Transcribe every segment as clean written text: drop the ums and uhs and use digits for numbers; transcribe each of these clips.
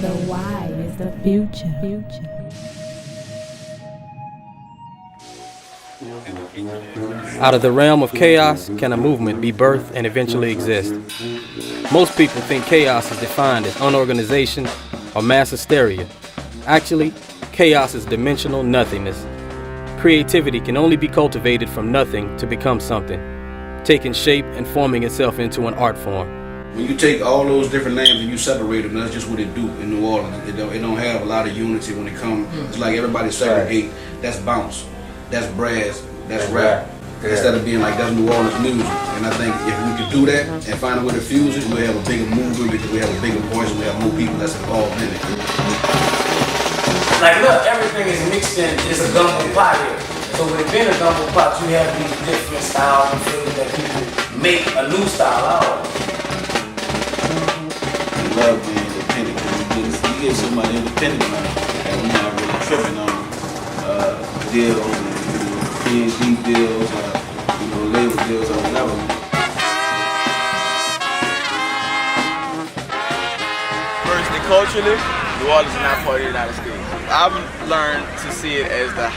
The why is the future. Out of the realm of chaos can a movement be birthed and eventually exist. Most people think chaos is defined as unorganization or mass hysteria. Actually, chaos is dimensional nothingness. Creativity can only be cultivated from nothing to become something, taking shape and forming itself into an art form. When you take all those different names and you separate them, that's just what it do in New Orleans. It don't have a lot of unity when it comes. It's like everybody segregate. That's bounce, that's brass, that's rap. Instead of being like that's New Orleans music. And I think if we could do that and find a way to fuse it, we'll have a bigger movement because we have a bigger voice and we have more people that's involved in it. Like look, everything is mixed in, it's a gumbo pot here. So with it being a gumbo pot, you have these different styles and things that people make a new style out of. I love being independent because you get so much independent money and we're not really tripping on deals and PhD deals or label deals or whatever. First, culturally, New Orleans is not part of the United States. I've learned to see it as the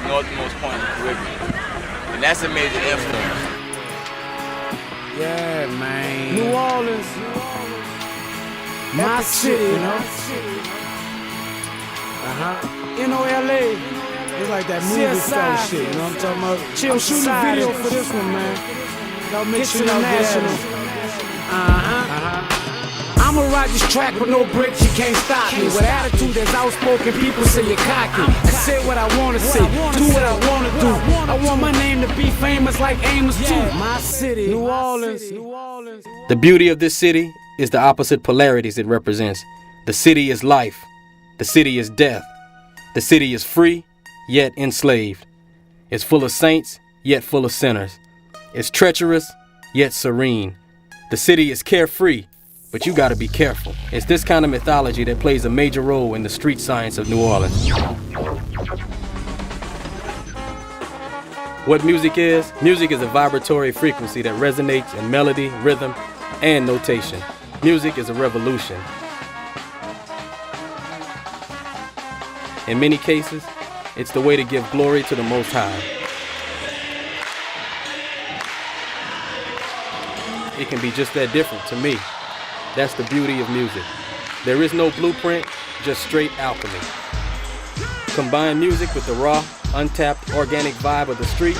northernmost point of the Caribbean, and that's a major influence. Yeah, man. New Orleans, my city, you know. NOLA, it's like that movie style shit, you know what I'm talking about? I'm shooting a video for this one, man. Y'all make sure y'all get I'ma ride this track with no brakes, you can't stop me. With attitude that's outspoken, people say you're cocky. I say what I wanna say, do what I wanna do. I want my name to be famous like Amos too. My city, New Orleans. The beauty of this city is the opposite polarities it represents. The city is life. The city is death. The city is free, yet enslaved. It's full of saints, yet full of sinners. It's treacherous, yet serene. The city is carefree, but you gotta be careful. It's this kind of mythology that plays a major role in the street science of New Orleans. What music is? Music is a vibratory frequency that resonates in melody, rhythm, and notation. Music is a revolution. In many cases, it's the way to give glory to the Most High. It can be just that different to me. That's the beauty of music. There is no blueprint, just straight alchemy. Combine music with the raw, untapped, organic vibe of the street,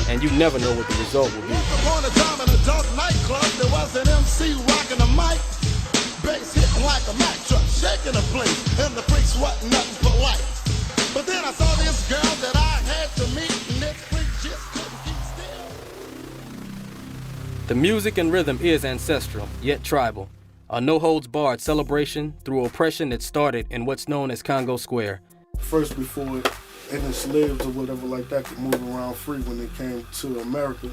and you never know what the result will be. Upon a time in a dark nightclub, there was an MC rocking a mic, bass hitting like a Mack truck, shaking the place, and the freaks wasn't nothing but light. But then I saw this girl that I had to meet, and this freak just couldn't keep still. The music and rhythm is ancestral, yet tribal. A no-holds-barred celebration through oppression that started in what's known as Congo Square. First, before any slaves or whatever like that could move around free when they came to America,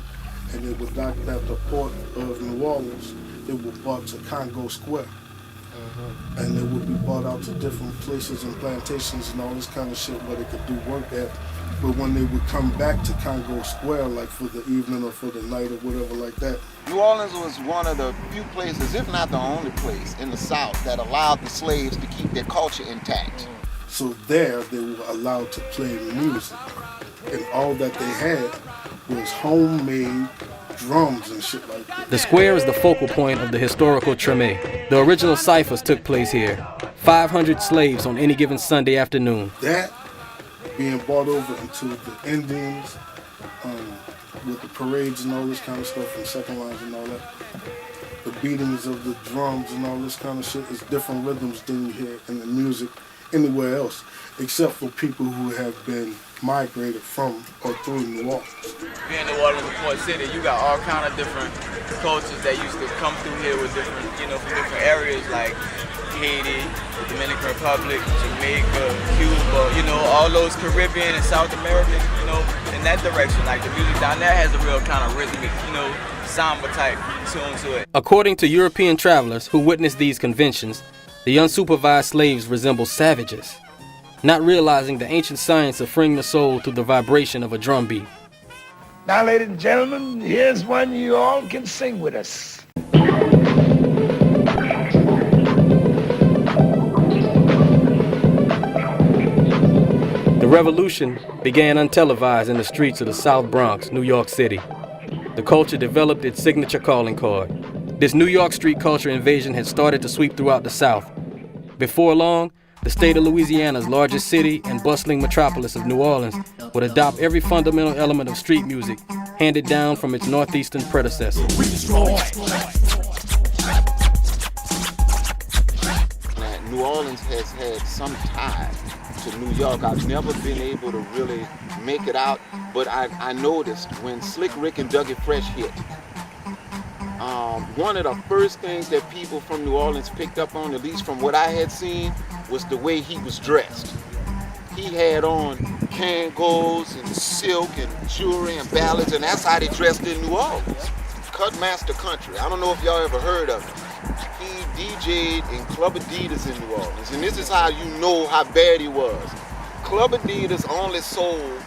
and they were docked at the port of New Orleans, they were brought to Congo Square. And they would be brought out to different places and plantations and all this kind of shit where they could do work at. But when they would come back to Congo Square, like for the evening or for the night or whatever like that. New Orleans was one of the few places, if not the only place, in the South that allowed the slaves to keep their culture intact. So there, they were allowed to play music. And all that they had was homemade drums and shit like that. The square is the focal point of the historical Treme. The original ciphers took place here. 500 slaves on any given Sunday afternoon. That being brought over into the Indians with the parades and all this kind of stuff and second lines and all that. The beatings of the drums and all this kind of shit is different rhythms than you hear in the music anywhere else, except for people who have been migrated from or through New Orleans. Being New Orleans, a port city, you got all kind of different cultures that used to come through here with different, from different areas like Haiti, the Dominican Republic, Jamaica, Cuba, all those Caribbean and South American, in that direction. Like the music down there has a real kind of rhythmic, samba type tune to it. According to European travelers who witnessed these conventions, the unsupervised slaves resemble savages, not realizing the ancient science of freeing the soul through the vibration of a drum beat. Now, ladies and gentlemen, here's one you all can sing with us. revolution began untelevised in the streets of the South Bronx, New York City. The culture developed its signature calling card. This New York street culture invasion had started to sweep throughout the South. Before long, the state of Louisiana's largest city and bustling metropolis of New Orleans would adopt every fundamental element of street music handed down from its northeastern predecessor. New Orleans has had some tie to New York. I've never been able to really make it out, but I noticed when Slick Rick and Dougie Fresh hit, one of the first things that people from New Orleans picked up on, at least from what I had seen, was the way he was dressed. He had on Kangos and silk and jewelry and ballads, and that's how they dressed in New Orleans. Cutmaster Country, I don't know if y'all ever heard of it. He DJ'd in Club Adidas in New Orleans, and this is how you know how bad he was. Club Adidas only sold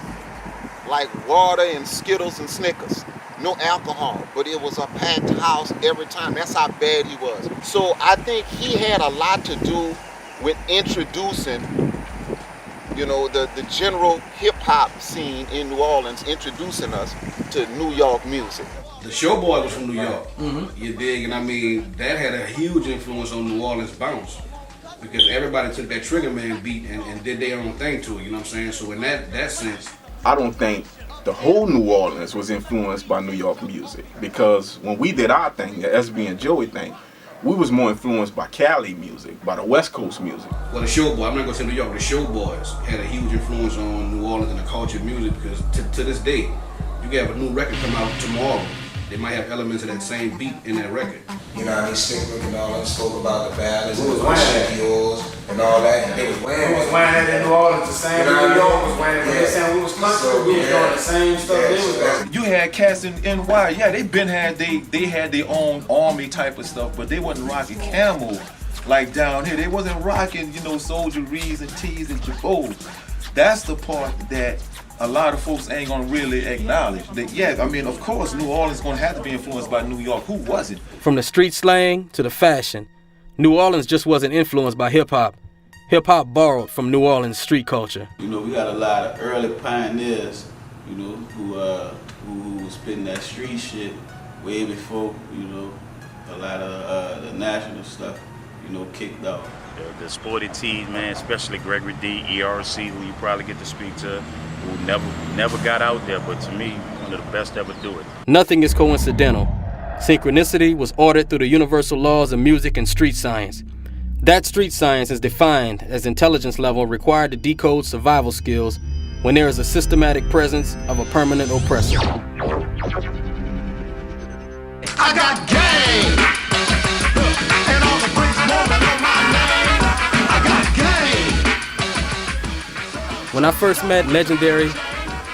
like water and Skittles and Snickers. No alcohol, but it was a packed house every time. That's how bad he was. So I think he had a lot to do with introducing, you know, the general hip-hop scene in New Orleans, introducing us to New York music. The Showboy was from New York, you dig? And I mean, that had a huge influence on New Orleans bounce, because everybody took that Trigger Man beat and did their own thing to it, you know what I'm saying? So in that sense, I don't think the whole New Orleans was influenced by New York music, because when we did our thing, the SB and Joey thing, we was more influenced by Cali music, by the West Coast music. Well, the Showboy, I'm not gonna say New York, the Showboys had a huge influence on New Orleans and the culture of music, because to this day, you can have a new record come out tomorrow. They might have elements of that same beat in that record. You know what I mean? Slick Rick and all that spoke about the ballads and the yours and all that. And they was wearing that in New Orleans the same way New York was wearing it. They saying we was country, we was doing the same stuff they was doing. You had cats in NY, yeah, they had their own army type of stuff, but they wasn't rocking camel like down here. They wasn't rocking, you know, soldieries and tees and jabots. That's the part that a lot of folks ain't gonna really acknowledge. That, yeah, I mean, of course, New Orleans is gonna have to be influenced by New York. Who wasn't? From the street slang to the fashion, New Orleans just wasn't influenced by hip-hop. Hip-hop borrowed from New Orleans street culture. You know, we got a lot of early pioneers, you know, who was spitting that street shit way before, you know, a lot of the national stuff, you know, kicked off. The sporty tees, man, especially Gregory D, ERC, who you probably get to speak to, who never got out there, but to me, one of the best ever do it. Nothing is coincidental. Synchronicity was ordered through the universal laws of music and street science. That street science is defined as intelligence level required to decode survival skills when there is a systematic presence of a permanent oppressor. I got game, and all the bricks want to know my name. I got game. When I first met legendary,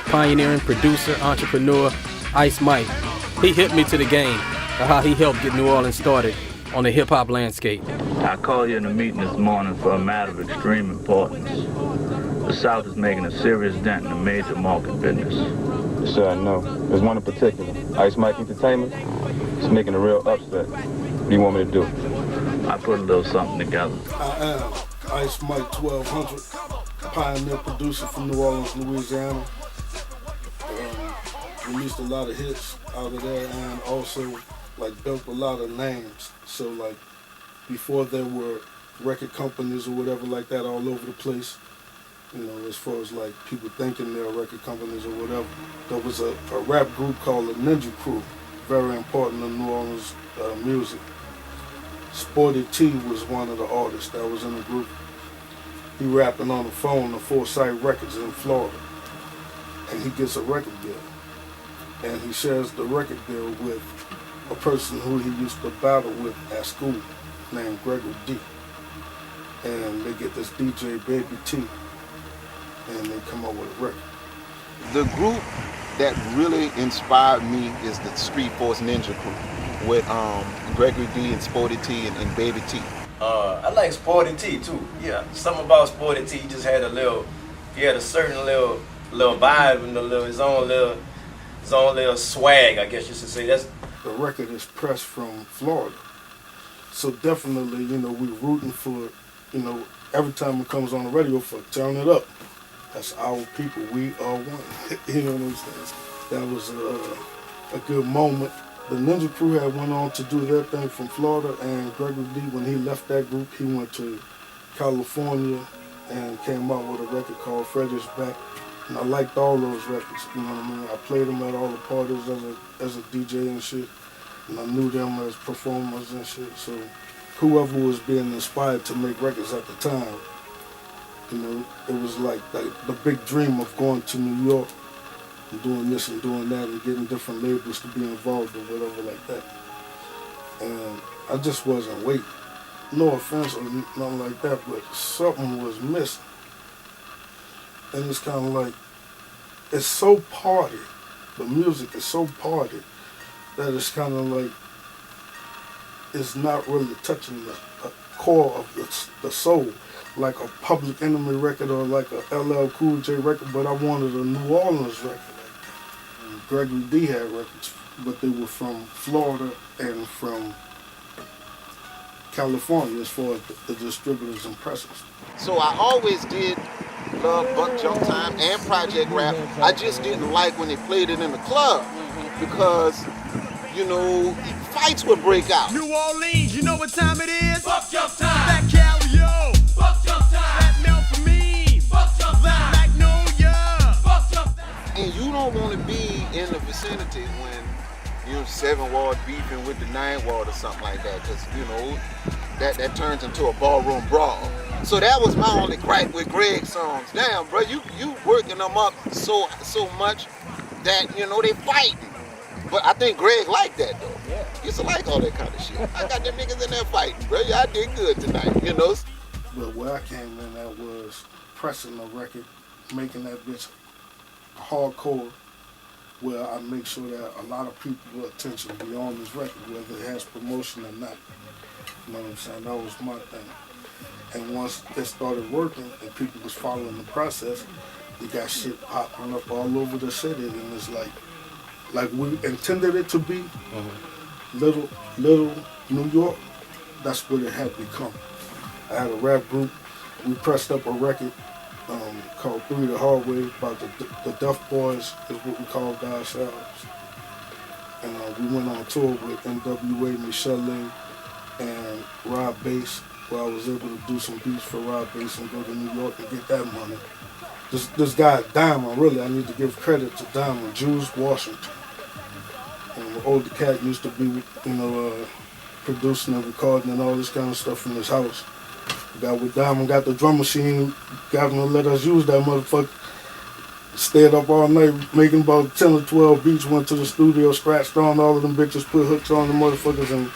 pioneering producer, entrepreneur, Ice Mike, he hit me to the game of how he helped get New Orleans started on the hip-hop landscape. I called you in a meeting this morning for a matter of extreme importance. The South is making a serious dent in the major market business. Sure, I know. There's one in particular. Ice Mike Entertainment. It's making a real upset. What do you want me to do? I put a little something together. I am Ice Mike 1200, pioneer producer from New Orleans, Louisiana. Released a lot of hits out of there, and also like built a lot of names. So like before there were record companies or whatever like that all over the place, you know, as far as like people thinking they're record companies or whatever, there was a rap group called the Ninja Crew, very important in New Orleans music. Sporty T was one of the artists that was in the group. He rapping on the phone to Foresight Records in Florida, and he gets a record deal. And he shares the record deal with a person who he used to battle with at school named Gregory D. And they get this DJ Baby T, and they come up with a record. The group that really inspired me is the Street Force Ninja Crew with Gregory D and Sporty T and Baby T. I like Sporty T too. Yeah, something about Sporty T. He just had a certain little vibe and his own little swag, I guess you should say. That's the record is pressed from Florida, so definitely, you know, we're rooting for, you know, every time it comes on the radio for turn it up. That's our people. We are one. You know what I'm saying? That was a good moment. The Ninja Crew had went on to do their thing from Florida, and Gregory D, when he left that group, he went to California and came out with a record called Freddy's Back. And I liked all those records, you know what I mean? I played them at all the parties as a DJ and shit, and I knew them as performers and shit. So whoever was being inspired to make records at the time, you know, it was like the big dream of going to New York and doing this and doing that and getting different labels to be involved or whatever like that. And I just wasn't waiting. No offense or nothing like that, but something was missing. And it's kind of like, it's so party, the music is so party, that it's kind of like, it's not really touching the core of the soul, like a Public Enemy record or like a LL Cool J record, but I wanted a New Orleans record. And Gregory D had records, but they were from Florida and from California as far as the distributors and presses. So I always did love Buck Jump Time and Project Rap. I just didn't like when they played it in the club because, you know, fights would break out. New Orleans, you know what time it is? Buck Jump Time. Back Cali, yo. Buck Jump Time. That Mel for me. Buck Jump Time. Magnolia. Buck Jump Time. And you don't want to be in the vicinity when you're 7 Ward beefing with the 9 Ward or something like that, because, you know, that turns into a ballroom brawl. So that was my only gripe with Greg's songs. Damn, bro, you working them up so much that, you know, they fighting. But I think Greg liked that, though. Yeah. He used to like all that kind of shit. I got them niggas in there fighting, bro. Y'all did good tonight, you know? But where I came in at was pressing the record, making that bitch hardcore, where I make sure that a lot of people's attention be on this record, whether it has promotion or not. You know what I'm saying? That was my thing. And once it started working and people was following the process, we got shit popping up all over the city, and it's like we intended it to be. Little New York, that's what it had become. I had a rap group. We pressed up a record called 3 the Hard Way about the Duff Boys is what we called ourselves. And we went on tour with NWA, Michelle and Rob Bass, where I was able to do some beats for Rob Bass and go to New York and get that money. This guy, Diamond, really, I need to give credit to Diamond, Jules Washington. And the older cat used to be, you know, producing and recording and all this kind of stuff from his house. Got with Diamond, got the drum machine, got him to let us use that motherfucker. Stayed up all night making about 10 or 12 beats, went to the studio, scratched on all of them bitches, put hooks on the motherfuckers and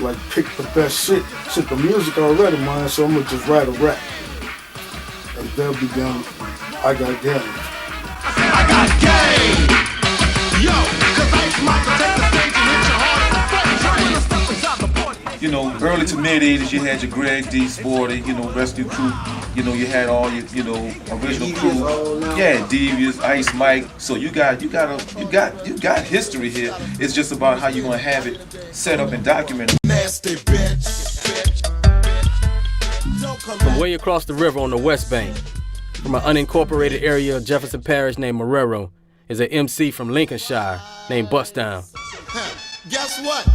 like picked the best shit. Shit, the music already mine, so I'm gonna just write a rap. And there began I Got Game. I got game. Yo, cause Ice Mike will take the stage and hit you hard. You know, early to mid 80s, you had your Greg D, Sporty, you know, Rescue Crew. You know, you had all your, you know, original crew. Yeah, Devious, Ice Mike. So you got history here. It's just about how you're gonna have it set up and documented. Nasty bitch. From way across the river on the West Bank, from an unincorporated area of Jefferson Parish named Marrero, is an MC from Lincolnshire named Bust Down. Guess what?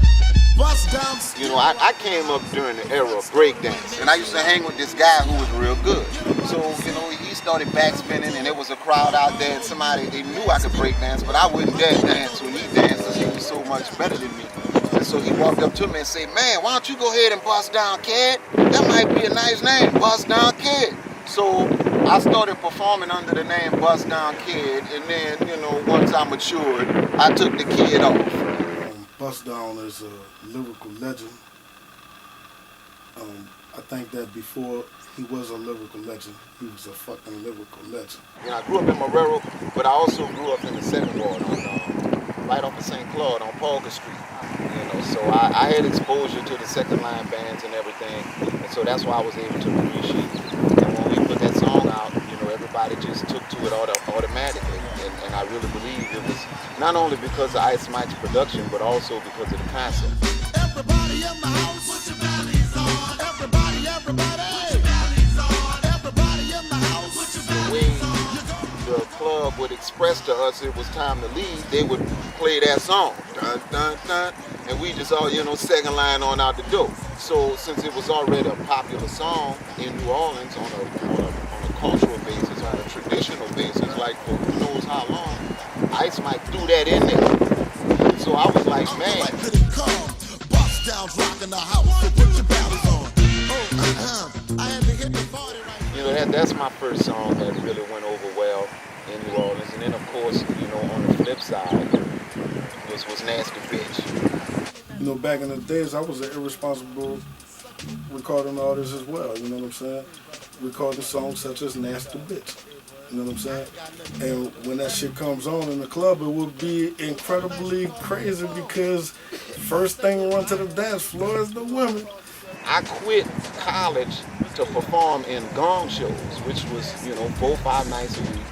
Bust Down. You know, I came up during the era of breakdance, and I used to hang with this guy who was real good. So, you know, he started backspinning, and there was a crowd out there, and they knew I could breakdance, but I wouldn't dare dance when he danced because he was so much better than me. And so he walked up to me and said, "Man, why don't you go ahead and bust down, kid? That might be a nice name, Bust Down Kid." So I started performing under the name Bust Down Kid, and then, you know, once I matured, I took the kid off. Bust Down is a lyrical legend. I think that before he was a lyrical legend, he was a fucking lyrical legend. You know, I grew up in Marrero, but I also grew up in the 7th Ward, right off of St. Claude on Polka Street. You know, so I had exposure to the second line bands and everything, and so that's why I was able to appreciate it. And when we put that song out, you know, everybody just took to it automatically, and I really believe it was not only because of Ice Mike's production, but also because of the concept. Everybody in the house, put your bellies on. Everybody, put your bellies on. Everybody in the house, put your bellies on. club would express to us it was time to leave, they would play that song, dun, dun, dun, and we just all, second line on out the door. So since it was already a popular song in New Orleans on a cultural basis, on a traditional basis, like for who knows how long, Ice Mike threw that in there. So I was like, man. Bust downs rocking the house, so put your balance on. I had to hit the party right. That's my first song that really went over well in New Orleans. And then of course, on the flip side was Nasty Bitch. Back in the days, I was an irresponsible recording artist as well, you know what I'm saying? Recording songs such as Nasty Bitch, you know what I'm saying? And when that shit comes on in the club, it would be incredibly crazy because first thing run to the dance floor is the women. I quit college to perform in gong shows, which was, 4 or 5 nights a week.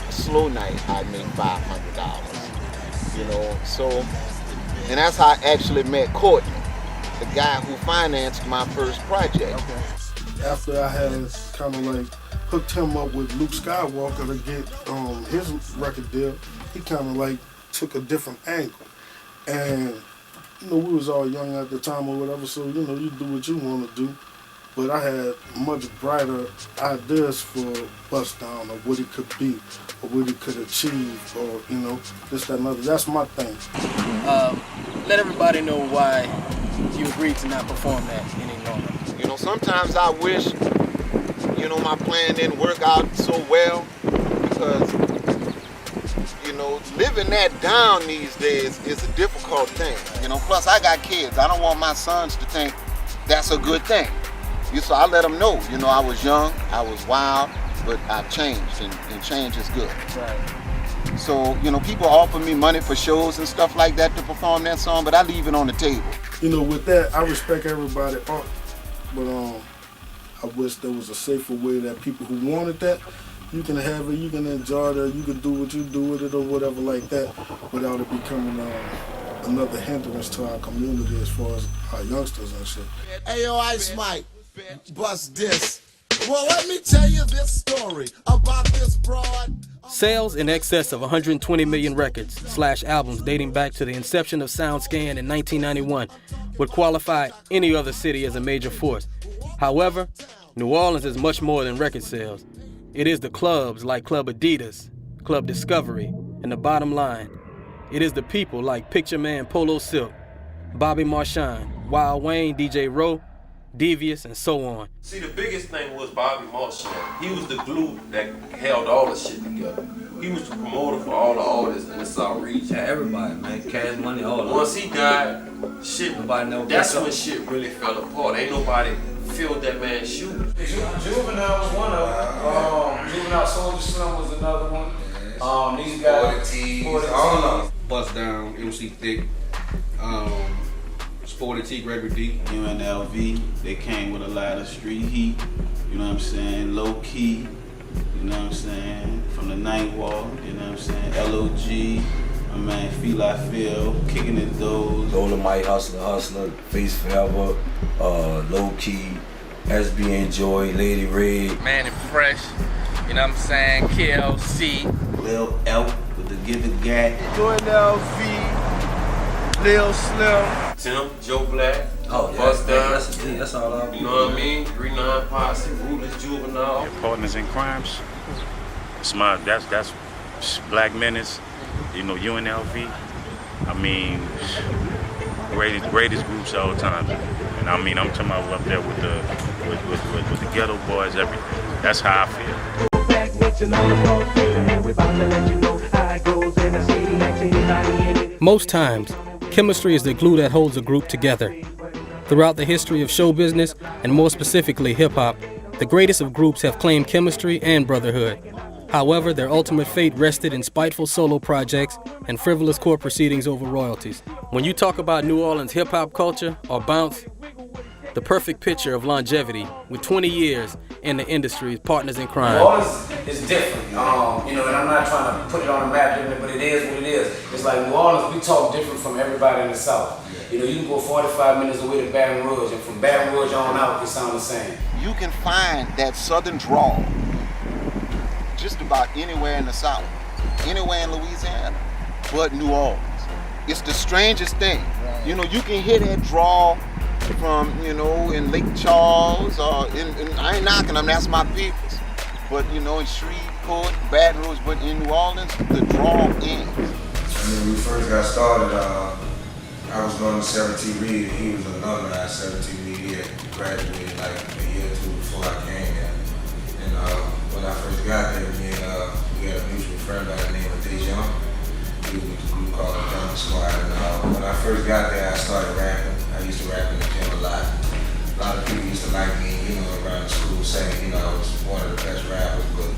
A slow night, I'd make $500, so, and that's how I actually met Courtney, the guy who financed my first project. Okay. After I had kind of like hooked him up with Luke Skywalker to get his record deal, he kind of like took a different angle. And, we was all young at the time or whatever, so, you do what you want to do. But I had much brighter ideas for Bust Down or what it could be or what it could achieve or, this, that, and other. That's my thing. Let everybody know why you agreed to not perform that any longer. Sometimes I wish, my plan didn't work out so well because, living that down these days is a difficult thing. Plus I got kids. I don't want my sons to think that's a good thing. So I let them know, I was young, I was wild, but I've changed, and change is good. Right. So, people offer me money for shows and stuff like that to perform that song, but I leave it on the table. With that, I respect everybody, but I wish there was a safer way that people who wanted that, you can have it, you can enjoy it, you can do what you do with it or whatever like that, without it becoming another hindrance to our community as far as our youngsters and shit. Hey, yo, Ice Mike, bust this. Well, let me tell you this story about this broad. Sales in excess of 120 million records/albums dating back to the inception of SoundScan in 1991 would qualify any other city as a major force. However, New Orleans is much more than record sales. It is the clubs like Club Adidas, Club Discovery, and the bottom line, it is the people like Picture Man Polo Silk, Bobby Marchand, Wild Wayne, DJ Rowe, Devious, and so on. See, the biggest thing was Bobby Marchand. He was the glue that held all the shit together. He was the promoter for all the artists in the South region. Yeah, everybody, man. Cash Money, all of it. Once he died, shit, nobody knows. That's when shit really fell apart. Ain't nobody filled that man's shoes. Juvenile was one of them. Juvenile Soldier Slim was another one. These guys, all of them. Bust Down, MC Thick, Sporty T, Gregory D. UNLV, they came with a lot of street heat, you know what I'm saying, low key, you know what I'm saying, from the Night Walk, you know what I'm saying, LOG, my man Feel I Feel, Kicking His Doors. Dolomite, Hustler, Face Forever, Low Key, SB Enjoy, Lady Red. Man and Fresh, you know what I'm saying, KLC. Lil Elk with the Give It Gat. UNLV. Lil Slim, Tim, Joe Blakk, Bust Down, that's all I You know what I mean? 3-9 Posse, Ruthless Juvenile. Yeah, Partners in Crimes. That's Black Menace, UNLV. I mean, greatest groups of all time. And I mean, I'm talking about up there with the Ghetto Boys, everything. That's how I feel. Most times, chemistry is the glue that holds a group together. Throughout the history of show business, and more specifically hip-hop, the greatest of groups have claimed chemistry and brotherhood. However, their ultimate fate rested in spiteful solo projects and frivolous court proceedings over royalties. When you talk about New Orleans hip-hop culture, or bounce, the perfect picture of longevity with 20 years in the industry's Partners in Crime. New Orleans is different, and I'm not trying to put it on a map, but it is what it is. It's like New Orleans, we talk different from everybody in the South. You can go 45 minutes away to Baton Rouge, and from Baton Rouge on out, it sounds the same. You can find that Southern drawl just about anywhere in the South. anywhere in Louisiana but New Orleans. It's the strangest thing. You know, you can hear that drawl from, you know, in Lake Charles or I ain't knocking them, that's my peoples. But, you know, in Shreveport, Baton Rouge, but in New Orleans, the drawl ends. When we first got started, I was going to Serv On. He was an alumni at Serv On. He had graduated like a year or two before I came here. And when I first got there, we had a mutual friend by the name of Dejan. He was with the group called the Drama Squad. And when I first got there, I started rapping. I used to rap in the gym a lot. A lot of people used to like me, you know, around the school saying, you know, I was one of the best rappers. But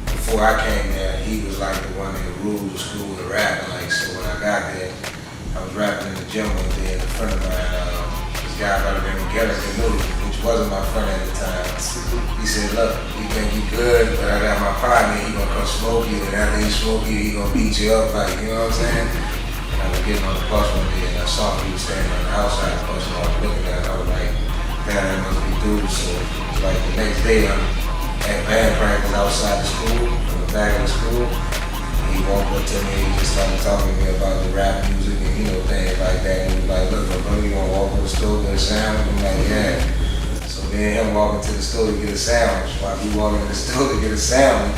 before I came there, he was like the one that ruled the school with rapping. Like, so when I got there, I was rapping in the gym one day, and a friend of mine, this guy by the name of Gellert, which wasn't my friend at the time, he said, look, you think you good, but I got my partner, he gonna come smoke you, and after he smoke you, he gonna beat you up, like, you know what I'm saying? And I was getting on the bus one day, and I saw him, he was standing on the outside of the bus, and I was looking at him, I was like, damn, that must be dude. So it's like the next day, I'm at band practice outside the school, from the back of the school. He walked up to me, he just started talking to me about the rap music and, you know, things like that. And he was like, look, bro, you gonna walk to the store, get a sandwich? I'm like, yeah. So me and him walking to the store to get a sandwich. While we walking to the store to get a sandwich,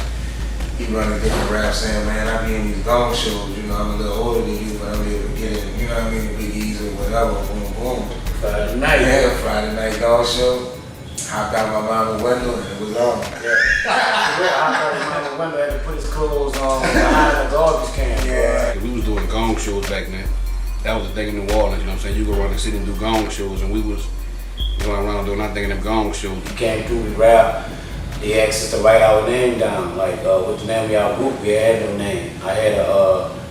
he running different rap saying, man, I be in these gong shows, you know, I'm a little older than you, but I'm able to get in, you know what I mean, Big Easy or whatever, boom, boom. Friday night. Yeah, Friday night gong show. Hopped out my mama's window and it was on. Yeah. I hopped out my mama's window, had to put his clothes on behind the garbage can. Yeah. We was doing gong shows back then. That was the thing in New Orleans, you know what I'm saying? You go around the city and do gong shows, and we was going around doing nothing in them gong shows. You came through the rap, they asked us to write our name down, like what the name of our group, we had no name. I had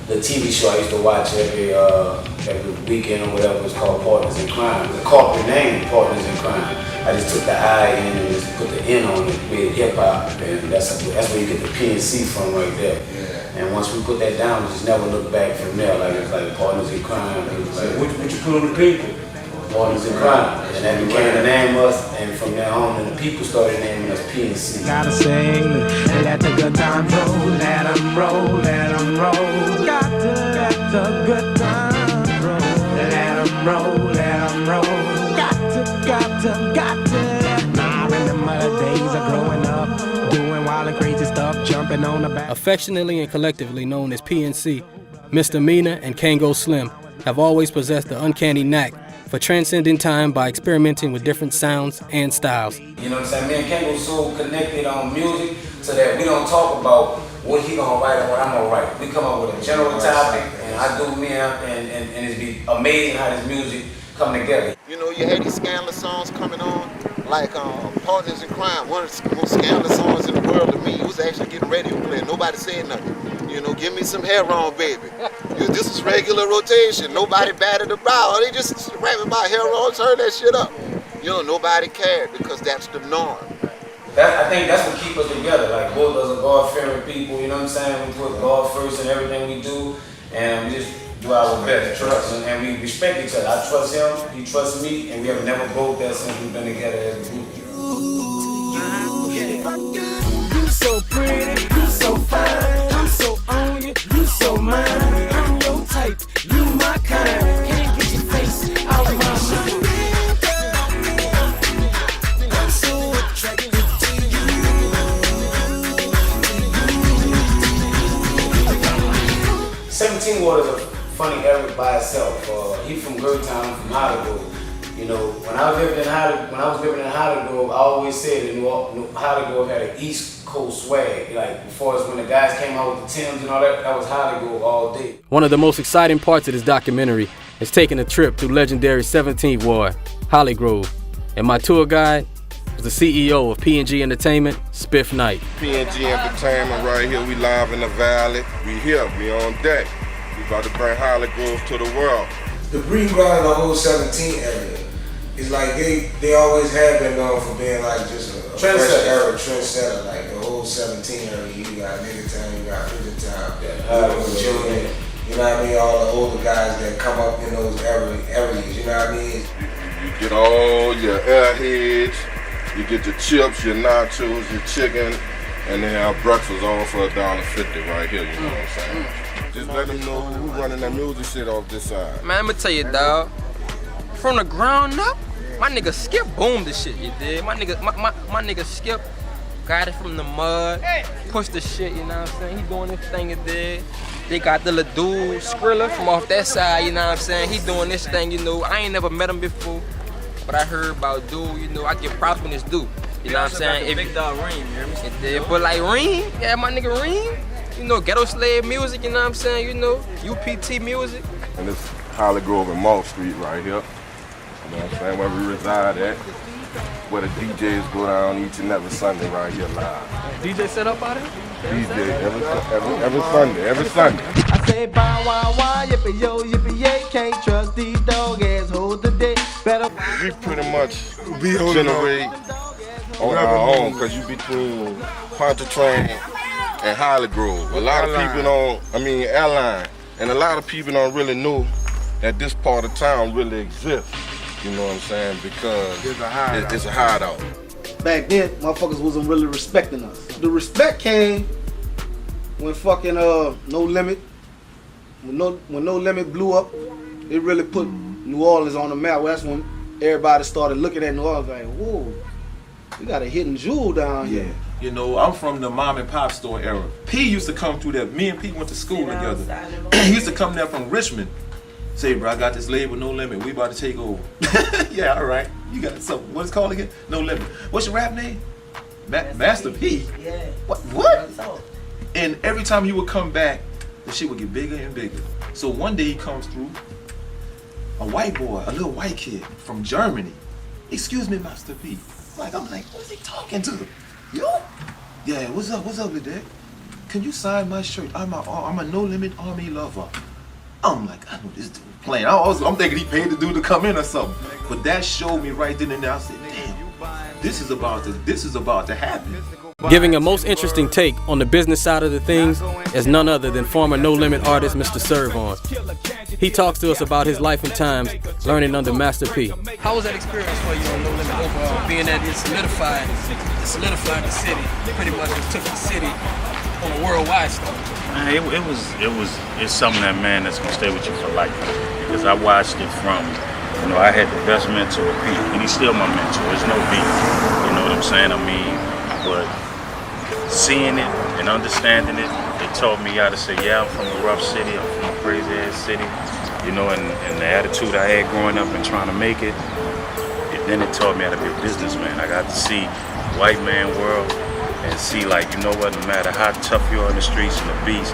the TV show I used to watch every weekend or whatever, it's called Partners in Crime. It was a corporate name, Partners in Crime. I just took the I in and just put the N on it, made it hip hop, and that's where you get the PNC from right there. Yeah. And once we put that down, we just never looked back from there. Like it's like Partners in Crime. It was like, what you put on the people? Partners in Crime. And that became the name of us, and from there on, and the people started naming us PNC. Gotta sing, let the good times roll, let 'em roll, let 'em roll. Got to let the good times roll, let 'em roll, let 'em roll. Got to let. Now I remember the days of growing up, doing wild and crazy stuff, jumping on the back. Affectionately and collectively known as PNC, Mr. Meena and Kango Slim have always possessed the uncanny knack for transcending time by experimenting with different sounds and styles. You know what I'm saying? Me and Kango so connected on music so that we don't talk about what he gonna write and what I'm gonna write. We come up with a general topic, and I do me and it's be amazing how this music come together. You know, you had these scandalous songs coming on, like Partners in Crime, one of the most scandalous songs in the world to me. It was actually getting radio play. Nobody said nothing. You know, give me some hair on, baby. This is regular rotation. Nobody batted a brow. They just rapping about hair on, turn that shit up. You know, nobody cared because that's the norm. I think that's what keeps us together. Like both of us are God-fearing people, you know what I'm saying? We put God first in everything we do, and we just do our best, trust, and we respect each other. I trust him, he trusts me, and we have never broke that since we've been together as a group. You so pretty, you so fine, I'm so on you, you so mine. I'm your type, you my kind. Can't get your face out of my mind. I'm so attracted to you. 17 Waters are funny era by itself. He from Gertown, I'm from Hollywood. You know, when I was living in Hollywood, I always said that Hollywood had an East Coast swag. Like before, when the guys came out with the Timbs and all that, that was Hollywood all day. One of the most exciting parts of this documentary is taking a trip through legendary 17th Ward, Hollygrove, and my tour guide was the CEO of P&G Entertainment, Spiff Knight. P&G Entertainment right here. We live in the valley. We here. We on deck. We about to bring Hollygrove to the world. The breeding ground of the whole 17 area is like they always have been known for being like just a fresh era trendsetter. Like the whole 17 area, you got Nigga Town, you got Prison Town, Junior, you know what I mean? All the older guys that come up in those areas, you know what I mean? You get all your airheads, you get your chips, your nachos, your chicken, And they have breakfast on for $1.50 right here, you know what I'm saying? Just let them know who running that music shit off this side. Man, I'ma tell you, dawg. From the ground up, my nigga Skip boomed the shit, you dig? My nigga Skip got it from the mud, pushed the shit, you know what I'm saying? He doing this thing, you dig? They got the little dude, Skrilla, from off that side, you know what I'm saying? He doing this thing, you know. I ain't never met him before, but I heard about dude, you know. I give props when it's due, you know what I'm saying? Big dog Reem, you hear me? But like Reem, yeah, my nigga Reem, you know, ghetto slave music, you know what I'm saying? You know, UPT music. And this Holly Grove and Malt Street right here. You know what I'm saying? Where we reside at. Where the DJs go down each and every Sunday right here live. DJ set up out here? DJ every Sunday. I say bow wow wow, yippee yo, yippee yay, can't trust these dog ass hold the day. Better. We pretty much generate on our own because you between Pontchartrain and Holly Grove. A lot of people Airline, and a lot of people don't really know that this part of town really exists. You know what I'm saying? Because it's a hideout. Back then, motherfuckers wasn't really respecting us. The respect came when fucking No Limit, when No Limit blew up. It really put New Orleans on the map. That's when everybody started looking at New Orleans like, whoa, we got a hidden jewel down here. You know, I'm from the mom and pop store era. P used to come through there. Me and P went to school together. He used to come there from Richmond. Say, bro, I got this label, No Limit. We about to take over. Yeah, all right. You got something. What it's called again? No Limit. What's your rap name? Master P. Yeah. What? And every time he would come back, the shit would get bigger and bigger. So one day he comes through, a white boy, a little white kid from Germany. Excuse me, Master P. I'm like, what's he talking to? You? Yeah, what's up with that? Can you sign my shirt? I'm a No Limit Army lover. I'm like, I know this dude playing. I'm thinking he paid the dude to come in or something. But that showed me right then and there. I said, damn, this is about to happen. Giving a most interesting take on the business side of the things is none other than former No Limit artist Mr. Serv On. He talks to us about his life and times learning under Master P. How was that experience for you on No Limit overall? Being that it solidified the city, pretty much it took the city on a worldwide stuff. Man, it's something that, man, that's gonna stay with you for life. Because I watched it from, you know, I had the best mentor, Pete, and he's still my mentor. There's no beef. You know what I'm saying? But seeing it and understanding it, it taught me how to say, yeah, I'm from a rough city, I'm from a crazy ass city. You know, and the attitude I had growing up and trying to make it, then it taught me how to be a businessman. I got to see white man world and see, like, you know what, no matter how tough you are in the streets and the beast,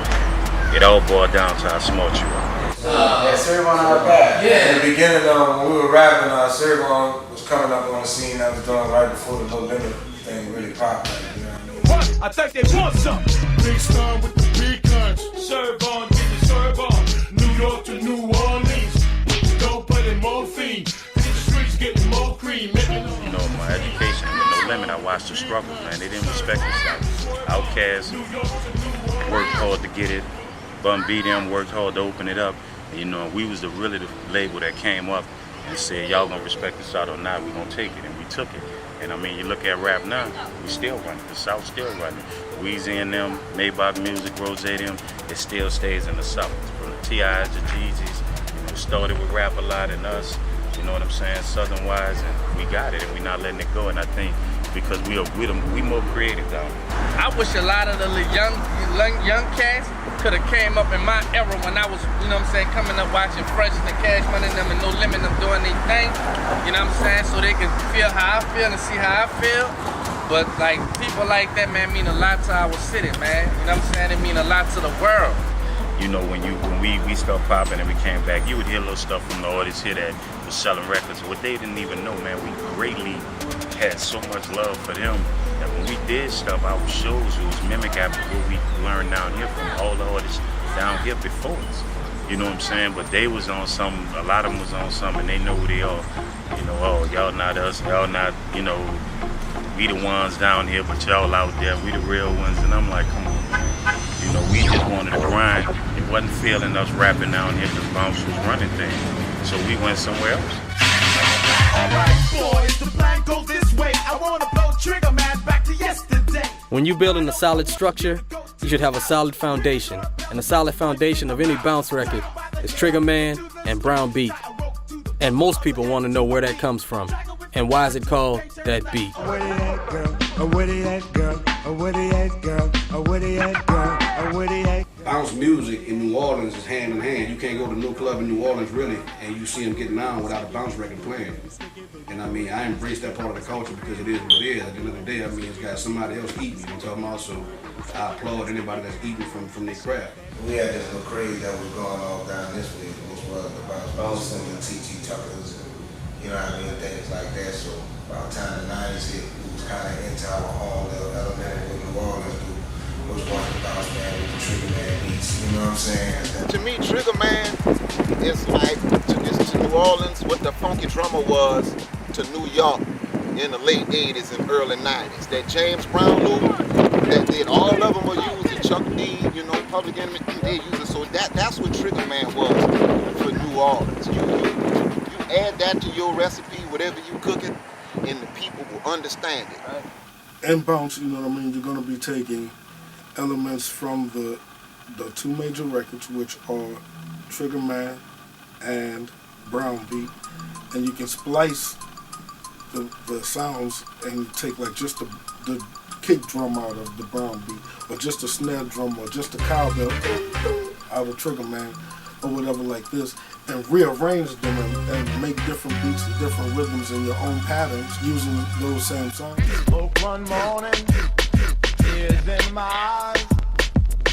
it all boiled down to how smart you are. Serv On our back. Yeah. In the beginning, when we were rapping, Serv On was coming up on the scene that was doing right before the No Limit thing really popped. You know what I mean? I think they want some. Big star with the big guns. Serv On, serve on. New York to New Orleans. Don't put in morphine. The streets getting more cream. You know, my education with No Limit, I watched the struggle, man. They didn't respect the South. Outkast worked hard to get it. Bun B them worked hard to open it up. And, you know, we was the label that came up and said, y'all gonna respect the South or not, we gonna take it, and we took it. And I mean, you look at rap now, we still running. The South still running. Weezy and them, Maybach Music, Rose them, it still stays in the South. From the T.I.'s to Jeezys, you know, started with Rap A Lot and us, you know what I'm saying, Southern wise, and we got it, and we not letting it go. And I think because we more creative down here. I wish a lot of the young cats could have came up in my era when I was, you know what I'm saying, coming up watching Fresh and Cash Money and them and No Limit them doing their thing, you know what I'm saying, so they can feel how I feel and see how I feel. But like people like that, man, mean a lot to our city, man. You know what I'm saying? It mean a lot to the world. You know, when we started popping and we came back, you would hear little stuff from the artists here that was selling records. What they didn't even know, man, we greatly had so much love for them that when we did stuff, our shows, it was mimic after what we learned down here from all the artists down here before us. You know what I'm saying? But they was on something, a lot of them was on something, and they know who they are. You know, oh, y'all not us, y'all not, you know, we the ones down here, but y'all out there, we the real ones. And I'm like, come on. You know, we just wanted to grind. It wasn't feeling us rapping down here because Bounce was running things. So we went somewhere else. Alright, boys, the plan goes this way. I wanna blow trigger, man, back to yesterday. When you're building a solid structure, you should have a solid foundation. And the solid foundation of any bounce record is Trigger Man and Brown Beat. And most people want to know where that comes from. And why is it called that beat? Where they at, girl? Where they at, girl? Where they at, girl? Where they at, girl? Where they at? Bounce music in New Orleans is hand in hand. You can't go to no club in New Orleans really and you see them getting down without a bounce record playing. And I mean, I embrace that part of the culture because it is what it is. At the end of the day, I mean, it's got somebody else eating. You know what I'm talking about? So I applaud anybody that's eating from their craft. We had this little craze that was going on down this way, which was the bounce and the T.T. Tuckers, and, you know what I mean, things like that. So about the time the 90s hit, we was kind of into our own little element with New Orleans do. Was one of the bounce man with the Trigger Man beats, you know what I'm saying? To me, Trigger Man is like to New Orleans what the funky drummer was to New York in the late 80s and early 90s. That James Brown loop, that did all of them were using, Chuck D, you know, Public Enemy, they use it. So that's what Trigger Man was for New Orleans. You add that to your recipe, whatever you cooking, and the people will understand it. Right? And bounce, you know what I mean, you're gonna be taking elements from the two major records, which are Trigger Man and Brown Beat, and you can splice the sounds and take like just the kick drum out of the Brown Beat, or just a snare drum, or just a cowbell out of Trigger Man, or whatever like this, and rearrange them and make different beats and different rhythms in your own patterns using those same songs. Woke one morning, tears in my eyes.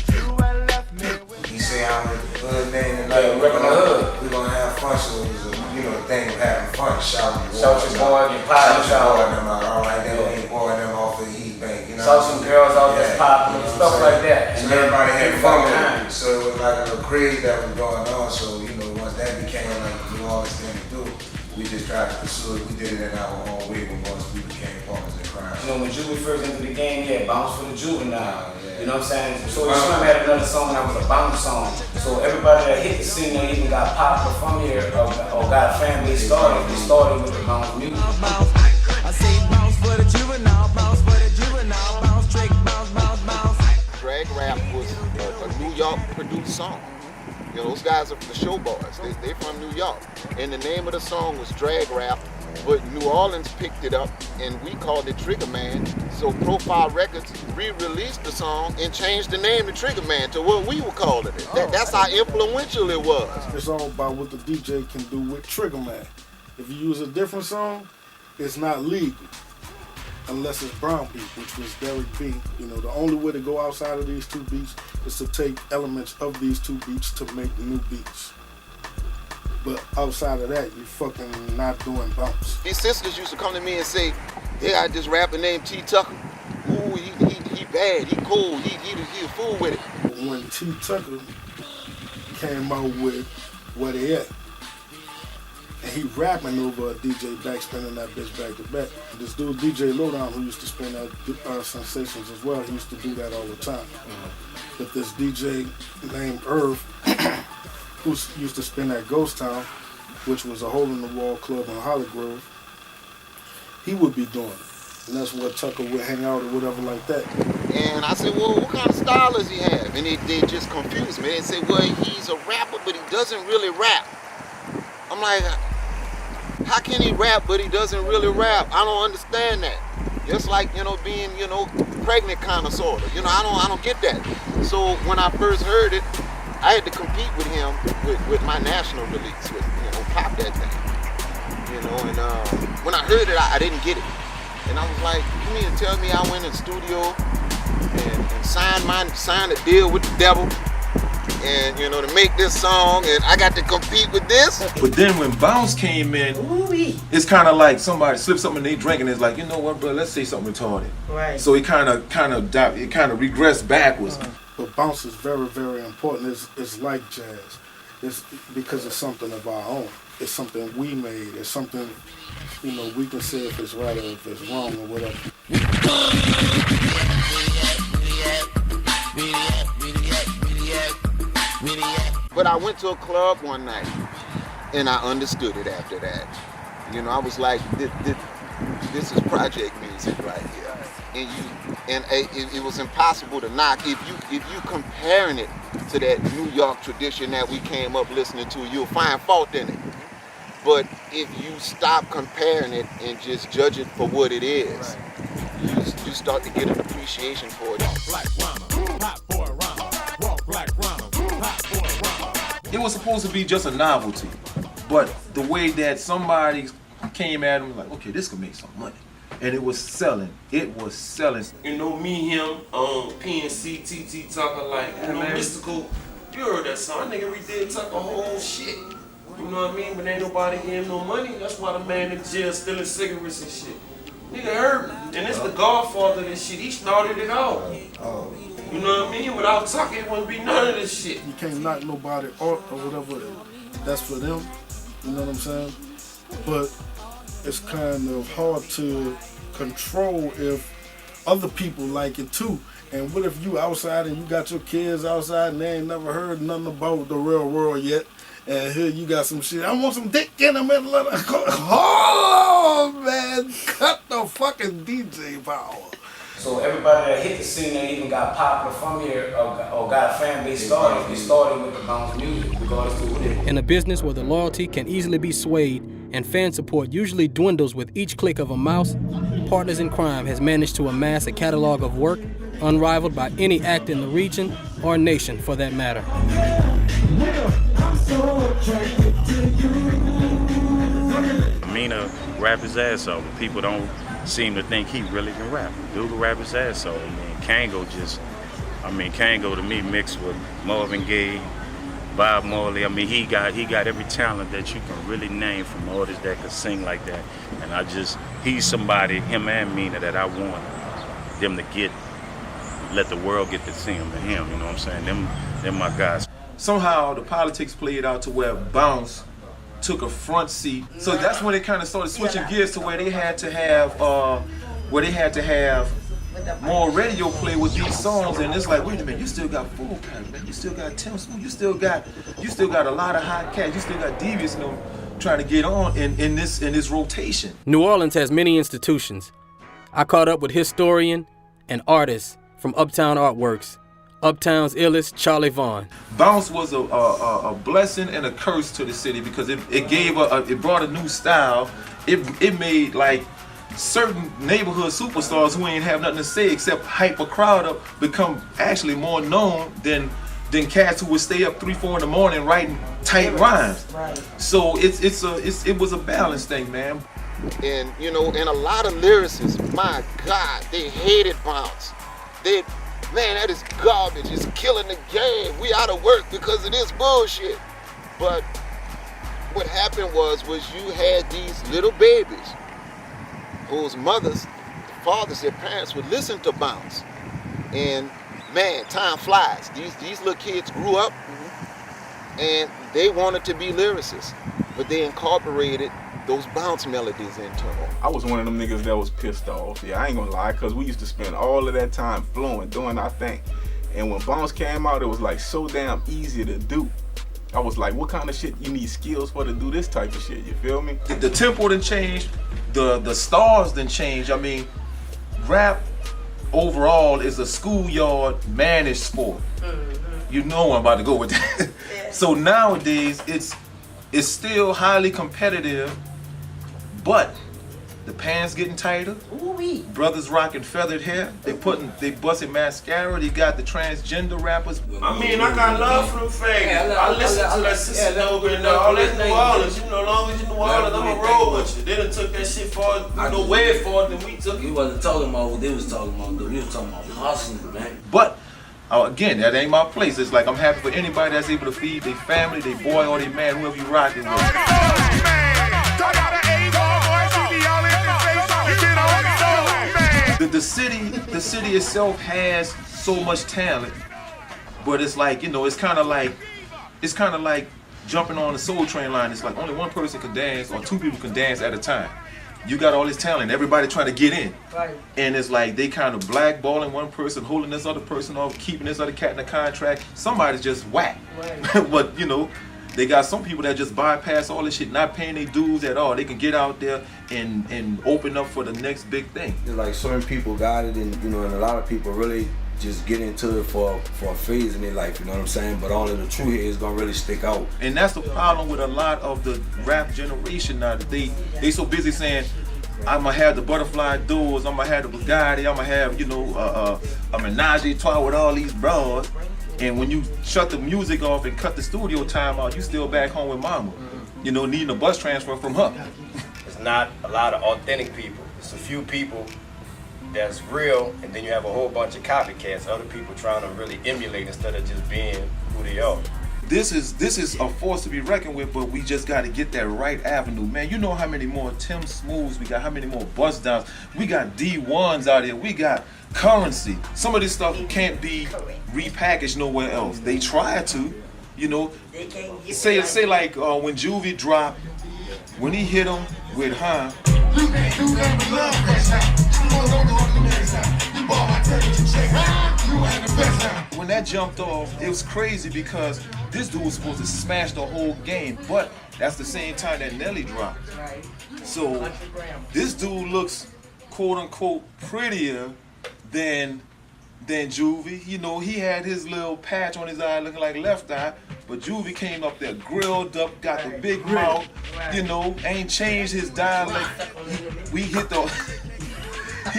You had left me with. He say I'm a hood name and like we're gonna have fun, so it was a, you know, the thing of having fun, shouting your boy, your pop, shouting them out, all right, they ain't boring them off the heat bank, you know. Saw some girls out there popping and stuff like that. So everybody had fun with it. So it was like a little craze that was going on. So, you know, once that became like New Orleans thing to do, we just tried to pursue it. We did it in our own way when once we became partners in crime. You know, when Juvie first entered the game, yeah, bounce for the juvenile. You know what I'm saying? So Slim had another song that was a bounce song. So everybody that hit the scene or even got popular from here or got a fan base started, they started with the bounce music. I say bounce for the juvenile, bounce for the juvenile, bounce trick, bounce, bounce, bounce. Drag rap was a New York produced song. You know, those guys are the show boys. They from New York. And the name of the song was Drag Rap, but New Orleans picked it up and we called it Trigger Man. So Profile Records re-released the song and changed the name to Trigger Man to what we were calling it. That's how influential it was. It's all about what the DJ can do with Trigger Man. If you use a different song, it's not legal. Unless it's Brown Beat, which was Derek B. You know, the only way to go outside of these two beats is to take elements of these two beats to make new beats. But outside of that, you fucking not doing bounce. These sisters used to come to me and say, "Yeah, I just rapper named T Tucker. Ooh, he bad, he cool, he a fool with it." When T Tucker came out with Where They At, and he rapping over a DJ back, spinning that bitch back to back. This dude, DJ Lowdown, who used to spin that Sensations as well, he used to do that all the time. But this DJ named Irv, who used to spin at Ghost Town, which was a hole-in-the-wall club in Holly Grove, he would be doing it. And that's what Tucker would hang out or whatever like that. And I said, well, what kind of style does he have? And they just confused me. They said, well, he's a rapper, but he doesn't really rap. I'm like, how can he rap, but he doesn't really rap? I don't understand that. Just like, you know, being, you know, pregnant kind of, sort of. You know, I don't get that. So when I first heard it, I had to compete with him with my national release, with, you know, pop that thing. You know, and when I heard it, I didn't get it. And I was like, you mean to tell me I went in the studio and signed a deal with the devil, and, you know, to make this song, and I got to compete with this? But then when Bounce came in, it's kind of like somebody slipped something in their drink and it's like, you know what, bro, let's say something retarded. Right. So it kind of regressed backwards. But bounce is very, very important. It's like jazz. It's because it's something of our own. It's something we made. It's something, you know, we can say if it's right or if it's wrong or whatever. But I went to a club one night and I understood it after that. You know, I was like, this is project music right here. And and it was impossible to knock. If you comparing it to that New York tradition that we came up listening to, you'll find fault in it. But if you stop comparing it and just judge it for what it is, you start to get an appreciation for it. It was supposed to be just a novelty, but the way that somebody came at him like, okay, this could make some money. And it was selling. It was selling. You know, me, him, PNC, TT talking like, you know, mystical. You heard that song. That nigga redid talk a whole shit. You know what I mean? But ain't nobody gave him no money. That's why the man in jail stealing cigarettes and shit. Nigga hurt. And it's the godfather of this shit. He started it all. You know what I mean? Without talking, it wouldn't be none of this shit. You can't knock nobody art or whatever. That's for them. You know what I'm saying? But it's kind of hard to control if other people like it too. And what if you outside and you got your kids outside and they ain't never heard nothing about the real world yet? And here you got some shit. I want some dick in the middle of the... Oh, man. Cut the fucking DJ power. So everybody that hit the scene that even got popular from here or got a fan base started, they started with the bounce music, regardless to what it is. In a business where the loyalty can easily be swayed and fan support usually dwindles with each click of a mouse, Partners in Crime has managed to amass a catalog of work unrivaled by any act in the region or nation for that matter. Menace rap his ass off. People don't seem to think he really can rap. Dude can rap his ass off. Kango to me mixed with Marvin Gaye, Bob Marley. He got every talent that you can really name from artists that could sing like that. And he's somebody, him and Menace, that I want them to let the world get to see him and him, you know what I'm saying? Them my guys. Somehow the politics played out to where Bounce took a front seat. So that's when they kind of started switching gears to where they had to have more radio play with these songs. And it's like, wait a minute, you still got Full Pack, man. You still got Tim Smoot. You still got a lot of hot cats. You still got Devious, trying to get on in this rotation. New Orleans has many institutions. I caught up with historian and artist from Uptown Artworks, Uptown's illest Charlie Vaughn. Bounce was a blessing and a curse to the city because it brought a new style. It made like certain neighborhood superstars who ain't have nothing to say except hype a crowd up become actually more known than cats who would stay up 3-4 in the morning writing tight rhymes. Right. So it was a balance thing, man. And and a lot of lyricists, my God, they hated Bounce. Man, that is garbage. It's killing the game. We out of work because of this bullshit. But what happened was you had these little babies whose mothers, fathers, their parents would listen to Bounce. And man, time flies. These little kids grew up and they wanted to be lyricists, but they incorporated those bounce melodies into them. I was one of them niggas that was pissed off. Yeah, I ain't gonna lie, cause we used to spend all of that time flowing, doing our thing. And when Bounce came out, it was like so damn easy to do. I was like, what kind of shit you need skills for to do this type of shit, you feel me? The tempo done changed, the stars done changed. Rap overall is a schoolyard managed sport. You know I'm about to go with that. So nowadays, it's still highly competitive, but the pants getting tighter. Ooh-wee. Brothers rocking feathered hair. They busting mascara. They got the transgender rappers. I got love for them faggots. I listen to that sister over and all that New Orleans. Long as you New Orleans, I'ma roll with you. They done took that shit far, way farther than we took it. We wasn't talking about what they was talking about, though. We was talking about hustling, man. But again, that ain't my place. It's like I'm happy for anybody that's able to feed their family, their boy or their man, whoever you rocking with. The city itself has so much talent, but it's like, it's kind of like jumping on the Soul Train line. It's like only one person can dance or two people can dance at a time. You got all this talent, everybody trying to get in. Right. And it's like they kind of blackballing one person, holding this other person off, keeping this other cat in the contract. Somebody's just whack. Right. But They got some people that just bypass all this shit, not paying their dues at all. They can get out there and open up for the next big thing. It's like certain people got it, and and a lot of people really just get into it for a phase in their life, you know what I'm saying? But only the true hit is gonna really stick out. And that's the problem with a lot of the rap generation now. That they so busy saying, I'ma have the butterfly doors, I'ma have the Bugatti, I'ma have, a menage a trois with all these bras. And when you shut the music off and cut the studio time out, you still back home with mama. Needing a bus transfer from her. It's not a lot of authentic people. It's a few people that's real, and then you have a whole bunch of copycats, other people trying to really emulate instead of just being who they are. This is a force to be reckoned with, but we just got to get that right avenue, man. You know how many more Tim Smooths we got, how many more Bust Downs. We got D1s out here. We got Currency. Some of this stuff can't be repackaged nowhere else. They try to, Say like when Juvie dropped, when he hit him with when that jumped off, it was crazy because this dude was supposed to smash the whole game, but that's the same time that Nelly dropped. So this dude looks quote unquote prettier than Juvie. He had his little patch on his eye looking like left eye, but Juvie came up there grilled up, got the big mouth, ain't changed his dialect. He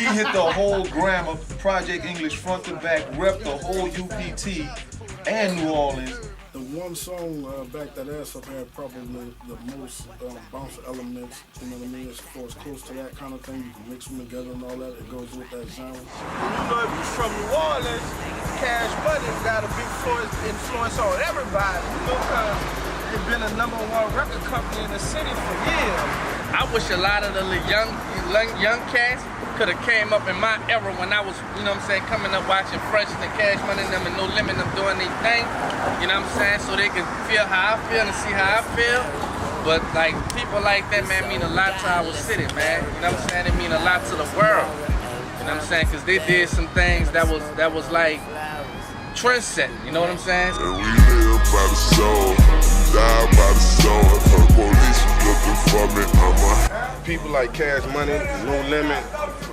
hit the whole grammar, Project English front to back, rep the whole UPT and New Orleans. The one song, Back That Ass Up, had probably the most bounce elements, as far as close to that kind of thing. You can mix them together and all that. It goes with that genre. If you're from New Orleans, Cash Money got a big influence on everybody, because they've been a #1 record company in the city for years. I wish a lot of the young cats could have came up in my era when I was, coming up watching Fresh and Cash Money and them and No Limit them doing their thing, so they can feel how I feel and see how I feel. But like people like that, man, mean a lot to our city, man. They mean a lot to the world. Because they did some things that was like trendsetting, you know what I'm saying? And we live by the soul, die by the soul. If her police looking for me, people like Cash Money, No Limit,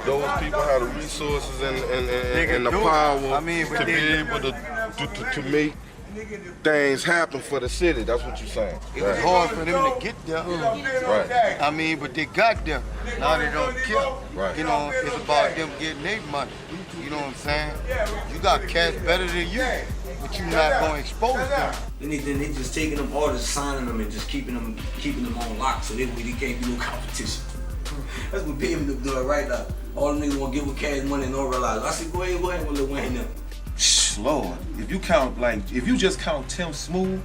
those people have the resources and the power to be able to make things happen for the city. That's what you're saying. It was hard for them to get there. Right. But they got there. Now they don't care. Right. It's about them getting their money. You know what I'm saying? You got cats better than you, but you're not going to expose them. Then they just taking them artists, signing them, and just keeping them on lock, so they can't be no competition. That's what people do it right now. All them niggas want to give with Cash Money and don't realize. I said, go ahead with Lil Wayne now. Lord, if you just count Tim Smooth,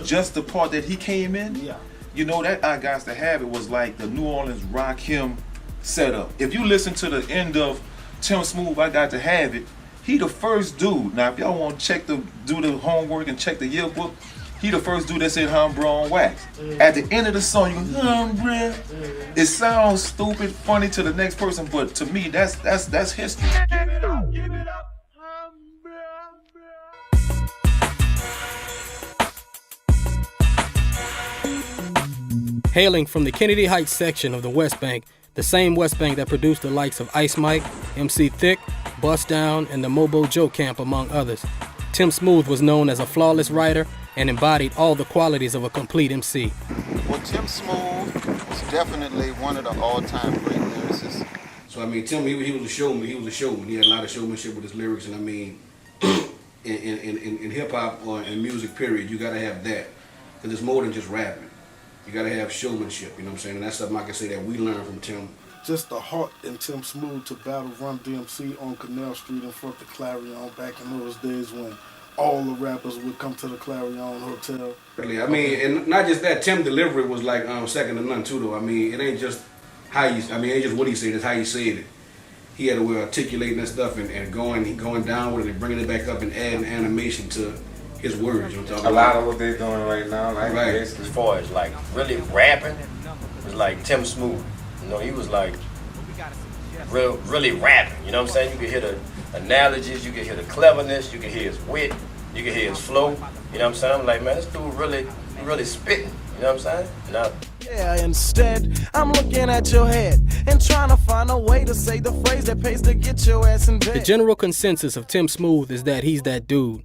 just the part that he came in, that I Got to Have It was like the New Orleans Rakim setup. If you listen to the end of Tim Smooth, I Got to Have It, he the first dude. Now, if y'all want to do the homework and check the yearbook, he the first dude that said Humbre on wax. At the end of the song, you go, Humbre. It sounds stupid, funny to the next person, but to me, that's history. Give it up, give it up. Hailing from the Kennedy Heights section of the West Bank, the same West Bank that produced the likes of Ice Mike, MC Thick, Bust Down, and the Mobo Joe Camp, among others, Tim Smooth was known as a flawless writer and embodied all the qualities of a complete MC. Well, Tim Smooth was definitely one of the all-time great lyricists. So Tim, he was a showman. He had a lot of showmanship with his lyrics, and in hip hop or in music, period, you gotta have that, because it's more than just rapping. You gotta have showmanship, you know what I'm saying? And that's something I can say that we learned from Tim. Just the heart in Tim Smooth to battle Run DMC on Canal Street in front of the Clarion back in those days when all the rappers would come to the Clarion Hotel. And not just that, Tim's delivery was like second to none too, though. It ain't just it ain't just what he said, it's how he said it. He had a way of articulating that stuff and going down with it and bringing it back up and adding animation to his words. You know what I'm talking about? A lot of what they're doing right now, right. As far as like really rapping, it was like Tim Smooth. He was like really rapping. You know what I'm saying? You could hear the analogies, you could hear the cleverness, you could hear his wit, you could hear his flow. You know what I'm saying? I'm like, man, this dude really really spitting. You know what I'm saying? No. Yeah, instead, I'm looking at your head and trying to find a way to say the phrase that pays to get your ass in bed. The general consensus of Tim Smooth is that he's that dude,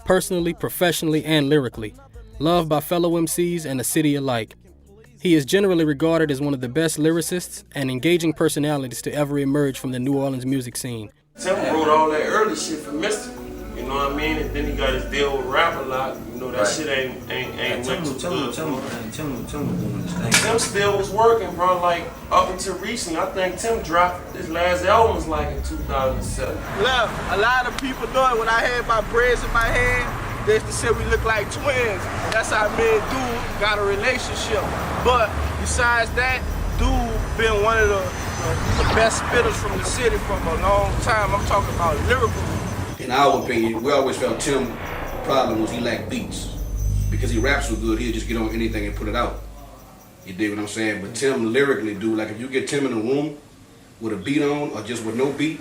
personally, professionally, and lyrically, loved by fellow MCs and the city alike. He is generally regarded as one of the best lyricists and engaging personalities to ever emerge from the New Orleans music scene. Tim wrote all that early shit for Mystical, you know what I mean? And then he got his deal with Rap A Lot, you know, that shit ain't went too good. Tim doing his thing. Tim still was working, bro, like up until recently. I think Tim dropped his last album was like in 2007. Look, a lot of people know it. When I had my braids in my hand, they used to say we look like twins. That's how me and Dude got a relationship. But besides that, Dude been one of the best spitters from the city from a long time. I'm talking about lyrical. In our opinion, we always felt Tim's problem was he lacked beats. Because he raps so good, he'll just get on anything and put it out. You dig what I'm saying? But Tim lyrically, dude, like if you get Tim in a room with a beat on or just with no beat,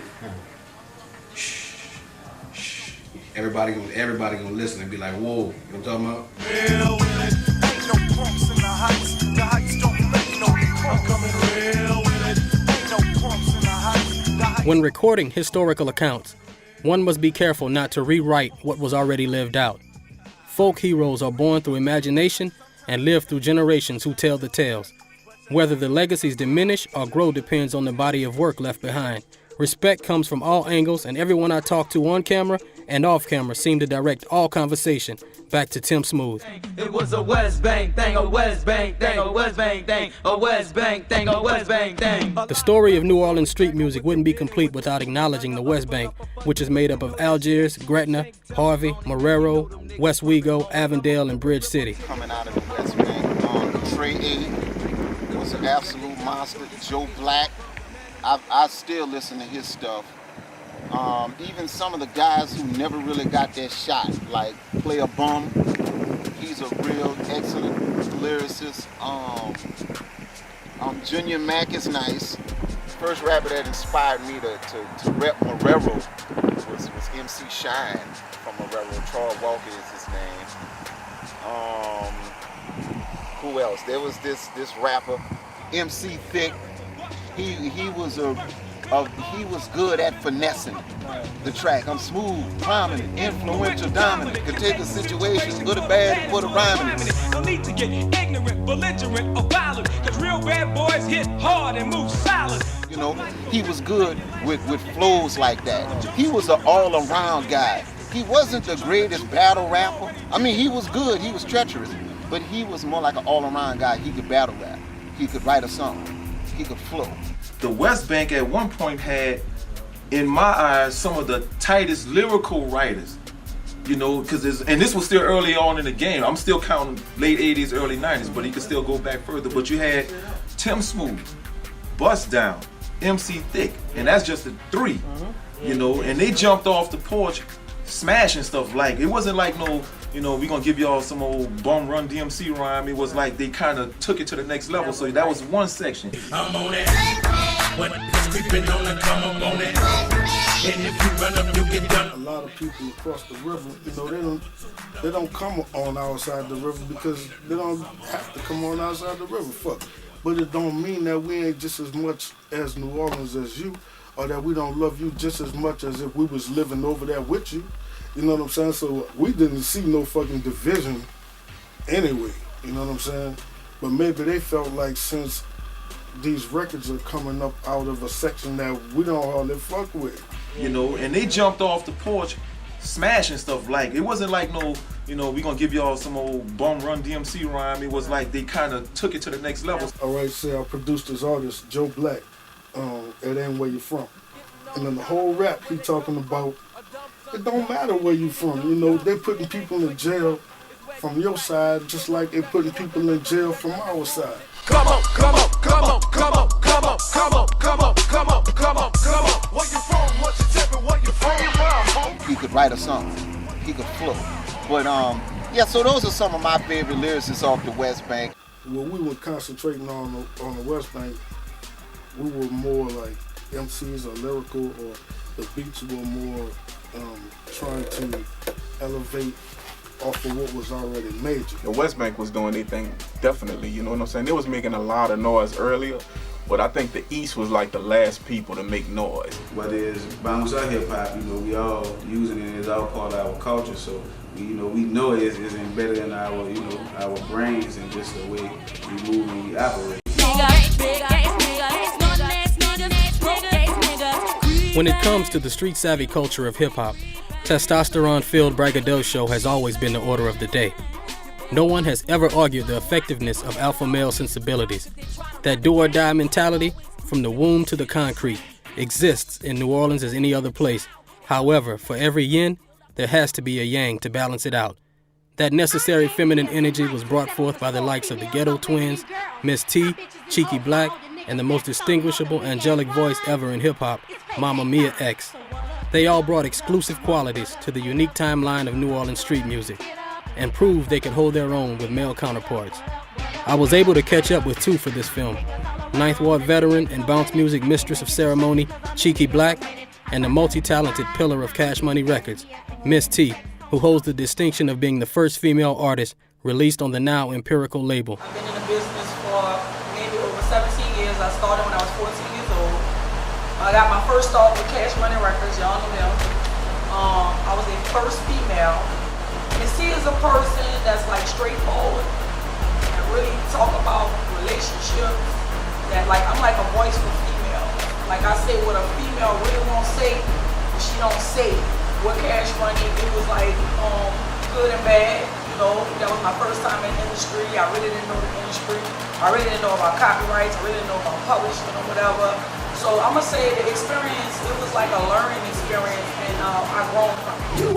everybody gonna listen and be like, whoa, you know what I'm talking about? Real with it, ain't no punks in the heights. The heights don't make no punks. I'm coming real with it, ain't no punks in the heights. When recording historical accounts, one must be careful not to rewrite what was already lived out. Folk heroes are born through imagination and live through generations who tell the tales. Whether the legacies diminish or grow depends on the body of work left behind. Respect comes from all angles, and everyone I talk to on camera and off camera seem to direct all conversation back to Tim Smooth. It was a West Bank thing, a West Bank thing, a West Bank thing, a West Bank thing, a West Bank thing. The story of New Orleans street music wouldn't be complete without acknowledging the West Bank, which is made up of Algiers, Gretna, Harvey, Marrero, West Wego, Avondale, and Bridge City. Coming out of the West Bank, Trey A was an absolute monster. Joe Blakk, I still listen to his stuff. Even some of the guys who never really got their shot, like Player Bum, he's a real excellent lyricist. Junior Mack is nice. First rapper that inspired me to rep Marrero was MC Shine from Marrero. Charles Walker is his name. Who else? There was this rapper, MC Thick. He was good at finessing the track. I'm smooth, prominent, influential, dominant. Could take a situation, good or bad, and put a rhyme in it. No need to get ignorant, belligerent, or violent, cause real bad boys hit hard and move silent. You know, he was good with flows like that. He was an all-around guy. He wasn't the greatest battle rapper. I mean, he was good, he was treacherous, but he was more like an all-around guy. He could battle rap, he could write a song, he could flow. The West Bank at one point had, in my eyes, some of the tightest lyrical writers. You know, and this was still early on in the game. I'm still counting late 80s, early 90s, but he could still go back further. But you had Tim Smooth, Bust Down, MC Thick, and that's just the three. You know, and they jumped off the porch smashing stuff. Like, it wasn't like no, you know, we gonna give y'all some old bum run DMC rhyme. It was like they kind of took it to the next level. So that was one section. I'm on it. When it's creeping on and come up on it. And if you run up, you get done. A lot of people across the river, you know, they don't come on our side of the river because they don't have to come on our side of the river. Fuck. But it don't mean that we ain't just as much as New Orleans as you, or that we don't love you just as much as if we was living over there with you. You know what I'm saying? So we didn't see no fucking division anyway. You know what I'm saying? But maybe they felt like since these records are coming up out of a section that we don't hardly fuck with. You know, and they jumped off the porch smashing stuff. Like, it wasn't like no, you know, we gonna give y'all some old bum run DMC rhyme. It was like they kind of took it to the next level. All right, say I produced this artist, Joe Blakk, It Ain't Where You From. And then the whole rap he talking about, it don't matter where you from. You know, they putting people in jail from your side just like they putting people in jail from our side. Come on, come on, come on, come on, come on, come on, come on, come on, come on, come on. Where you from? What you tipping? Where you from? He could write a song, he could flow. But yeah, so those are some of my favorite lyricists off the West Bank. When we were concentrating on the West Bank, we were more like MCs or lyrical, or the beats were more trying to elevate off of what was already major. The West Bank was doing their thing, definitely, you know what I'm saying? They was making a lot of noise earlier, but I think the East was like the last people to make noise. Whether it's bounce or hip hop, you know, we all using it as our part of our culture, so we know it's embedded in our, you know, our brains and just the way we move and we operate. When it comes to the street savvy culture of hip hop, testosterone-filled braggadocio has always been the order of the day. No one has ever argued the effectiveness of alpha male sensibilities. That do or die mentality, from the womb to the concrete, exists in New Orleans as any other place. However, for every yin, there has to be a yang to balance it out. That necessary feminine energy was brought forth by the likes of the Ghetto Twins, Miss T, Cheeky Blakk, and the most distinguishable angelic voice ever in hip-hop, Mama Mia X. They all brought exclusive qualities to the unique timeline of New Orleans street music and proved they could hold their own with male counterparts. I was able to catch up with two for this film, Ninth Ward veteran and bounce music mistress of ceremony, Cheeky Blakk, and the multi-talented pillar of Cash Money Records, Miss T, who holds the distinction of being the first female artist released on the now Empirical label. I've been in the business for maybe over 17 years. I started when I was 14 years old. I got my first start with Cash Money Records, y'all know them. I was the first female. Miss T is a person that's like straightforward and really talk about relationships. That like I'm like a voice for female. Like I say what a female really won't say, but she don't say it. With Cash Money, it was like good and bad. You know, that was my first time in the industry. I really didn't know the industry. I really didn't know about copyrights. I really didn't know about publishing or whatever. So I'm gonna say the experience, it was like a learning experience, and I grown from it.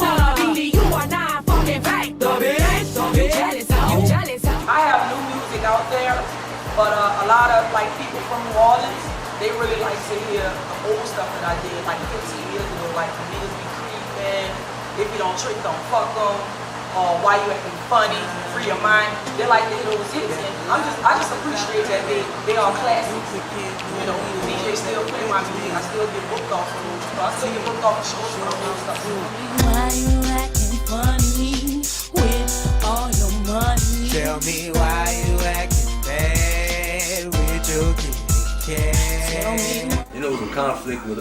You are not fucking back. You jealous. I have new music out there, but a lot of like people from New Orleans, they really like to hear the old stuff that I did like 15 years ago, like the niggas be creeping, if you don't trick, don't fuck them, or why you acting funny, free your mind. They like to hear those hits, and I just appreciate that they are classics. You know, DJ still play my music, I still get booked off of those, I still get booked off of shows for those stuff. Why you acting funny with all your money? Tell me why you acting bad with your cash. You know, it was a conflict with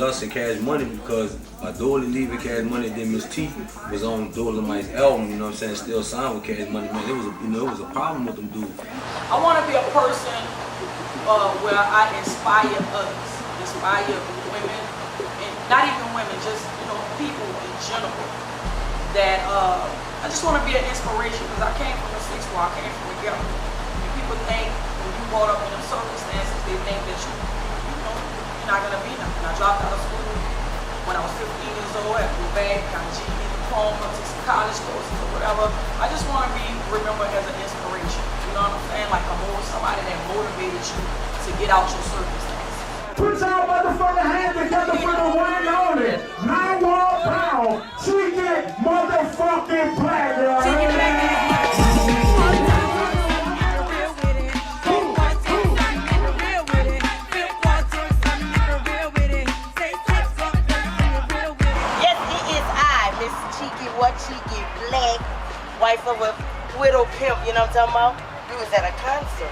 us and Cash Money because my Dolly leaving Cash Money, then Miss T was on Dolomite's album, you know what I'm saying, still signed with Cash Money. Man, it was a problem with them dudes. I want to be a person where I inspire others, inspire women, and not even women, just people in general. That I just want to be an inspiration because I came from the sixth floor, I came from the ghetto. And people think when you brought up in them circumstances, they think that you're not gonna be nothing. I dropped out of school when I was 15 years old. I moved back, got a GED diploma, took some college courses or whatever. I just want to be remembered as an inspiration. You know what I'm saying? Like somebody that motivated you to get out your circumstances. Put y'all motherfucking hands together for the one and only 9-1-pound Cheeky motherfucking Blakk. Cheeky Blakk, wife of a widow pimp, you know what I'm talking about? We was at a concert.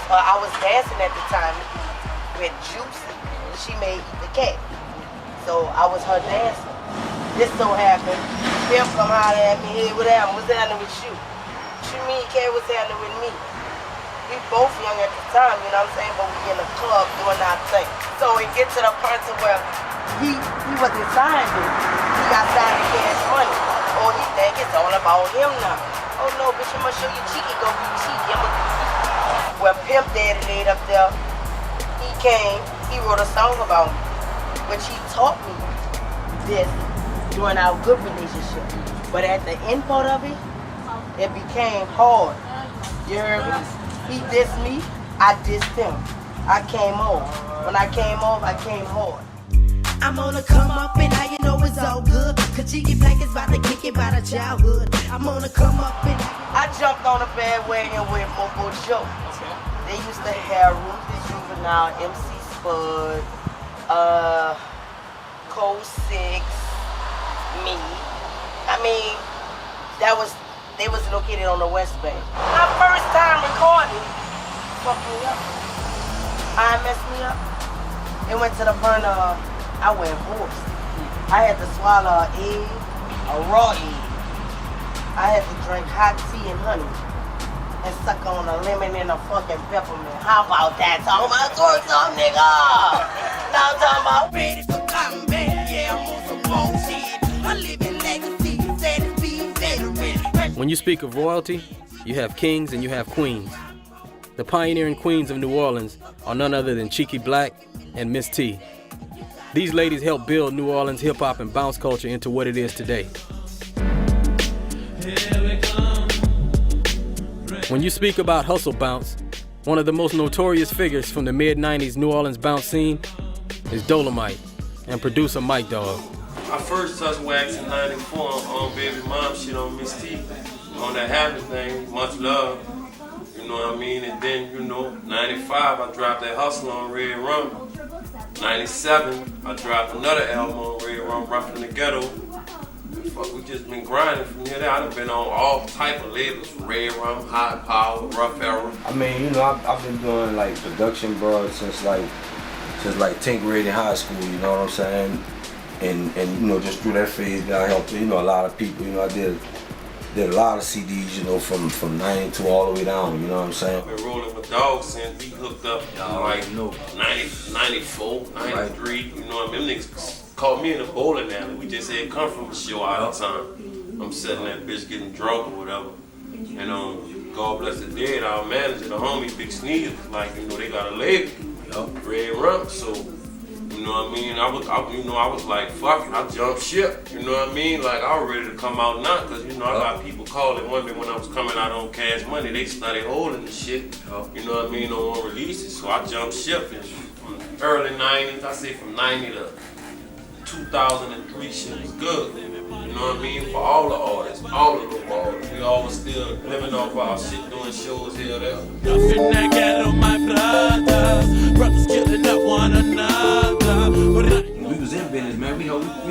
I was dancing at the time with Juicy. She made the cat. So I was her dancer. This so happened, Pimp come holler at me, hey, what happened? What's happening with you? What you mean, cat, what's happening with me? We both young at the time, you know what I'm saying? But we in the club doing our thing. So it gets to the point to where he wasn't signed it. He got signed to Cash Money. Oh, he think it's all about him now. Oh no, bitch, I'm gonna show you Cheeky, go be Cheeky. Well, Pimp Daddy laid up there. He came, he wrote a song about me, which he taught me this during our good relationship. But at the end part of it, it became hard. You heard me? He dissed me, I dissed him. I came off. When I came off, I came hard. I'm gonna come up and now you know it's all good. Cause Cheeky Blakk is about to kick it by the childhood. I'm gonna come up and I jumped on a bandwagon with Mobo Joe. They used to have Ruthless Juvenile, MC Spud, Code 6, me. I mean, They was located on the West Bank. My first time recording fucked me up. I messed me up. It went to the point of I went hoarse. I had to swallow an egg, a raw egg. I had to drink hot tea and honey and suck on a lemon and a fucking peppermint. How about that? Talking about twerk some nigga. Now I'm talking about ready for combat. Yeah, I'm on some bullshit. I'm living legacy. Said it's being veteran. When you speak of royalty, you have kings and you have queens. The pioneering queens of New Orleans are none other than Cheeky Blakk and Miss T. These ladies helped build New Orleans hip-hop and bounce culture into what it is today. When you speak about hustle bounce, one of the most notorious figures from the mid-90s New Orleans bounce scene is Dolomite and producer Mike Dog. I first touched wax in 94 on Baby Mom shit on Miss T. On that happy thing, much love. You know what I mean? And then, 95, I dropped that hustle on Red Rum. 97, I dropped another album on Red Rum, Rough in the Ghetto. Fuck, we just been grinding from here to there. I've been on all type of labels, Red Rum, High Power, Rough Era. I mean, I've been doing like production, bro, since like 10th grade in high school, you know what I'm saying? And just through that phase, I helped, a lot of people, I did a lot of CDs, from 90 to all the way down, you know what I'm saying? I've been rolling with dogs since we hooked up in 94, 93, you know what I mean? Them niggas caught me in a bowling alley. We just had come from a show all the time. I'm sitting that bitch getting drunk or whatever. And God bless the dead, our manager, the homie, Big Sneeze, they got a label, Red Rum, so. You know what I mean? I was like, fuck it, I jumped ship. You know what I mean? Like, I was ready to come out now, because, I got people calling one day when I was coming out on Cash Money, they started holding the shit. You know what I mean? No one releases. So I jumped ship in from early 90s, I say from 90 to 2003, shit was good. You know what I mean? For all the artists, all of the artists. We all was still living off our shit, doing shows here or there. Nothing that ghetto, my brother. Brothers killing up one another. We was in business, man. We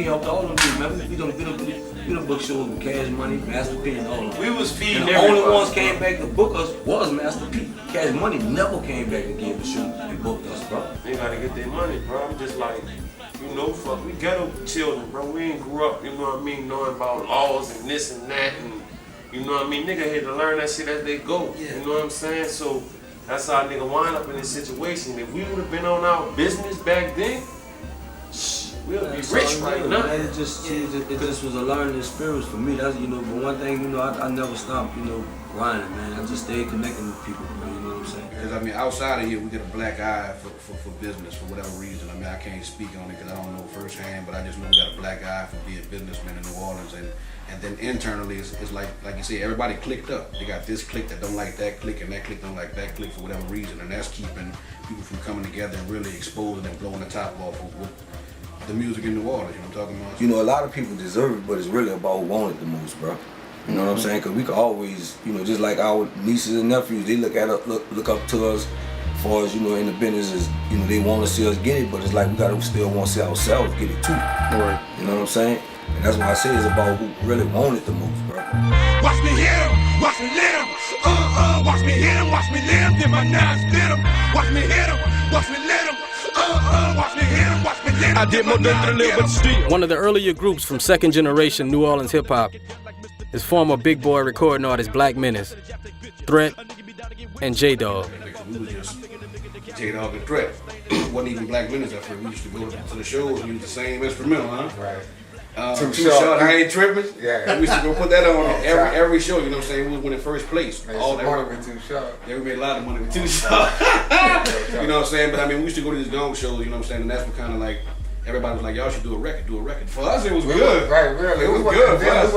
helped all of them, man. We done book shows with Cash Money, Master P, and all of them. We was feeding and the only ones came back to book us was Master P. Cash Money never came back and gave a show and booked us, bro. They gotta get their money, bro. I'm just like, fuck, we ghetto children, bro. We ain't grew up, knowing about laws and this and that, and nigga had to learn that shit as they go. Yeah. You know what I'm saying? So that's how nigga wind up in this situation. If we would have been on our business back then, we'll be rich right now. It just was a learning experience for me. That's but one thing, I never stopped, grinding, man. I just stayed connecting with people, bro, you know what I'm saying? Because outside of here, we get a black eye for business for whatever reason. I can't speak on it because I don't know firsthand, but I just know we got a black eye for being businessmen in New Orleans, and then internally, it's like you say, everybody clicked up. They got this clique that don't like that clique, and that clique don't like that clique for whatever reason, and that's keeping people from coming together and really exposing and blowing the top off of what the music in New Orleans. You know what I'm talking about? A lot of people deserve it, but it's really about who want it the most, bro. You know what I'm saying? Because we could always, just like our nieces and nephews, they look up to us as far as, in the business, they want to see us get it, but it's like we gotta still want to see ourselves get it too. Right. You know what I'm saying? And that's why I say it's about who really want it the most, bro. Watch me hit him, watch me lit him. Watch me hit him, watch me live, then my nines spit him. Watch me hit him, watch me lit him. Watch me hit him, watch me lit him. I did more than live but still. One of the earlier groups from second generation New Orleans hip hop is former big boy recording artist Black Menace, Threat, and J-Dog. We was just J-Dog and Threat. Wasn't even Black Menace at first. We used to go to the shows and use the same instrumental, huh? Right. Too short, I ain't tripping. Yeah. We used to go put that on every show, you know what I'm saying? We was winning first place. All that money with Too Short. Yeah, we made a lot of money with Too Short. You know what I'm saying? But we used to go to these dog shows, you know what I'm saying? And that's what kind of like, everybody was like, y'all should do a record. For us, it was good. Right, really. It was good for us.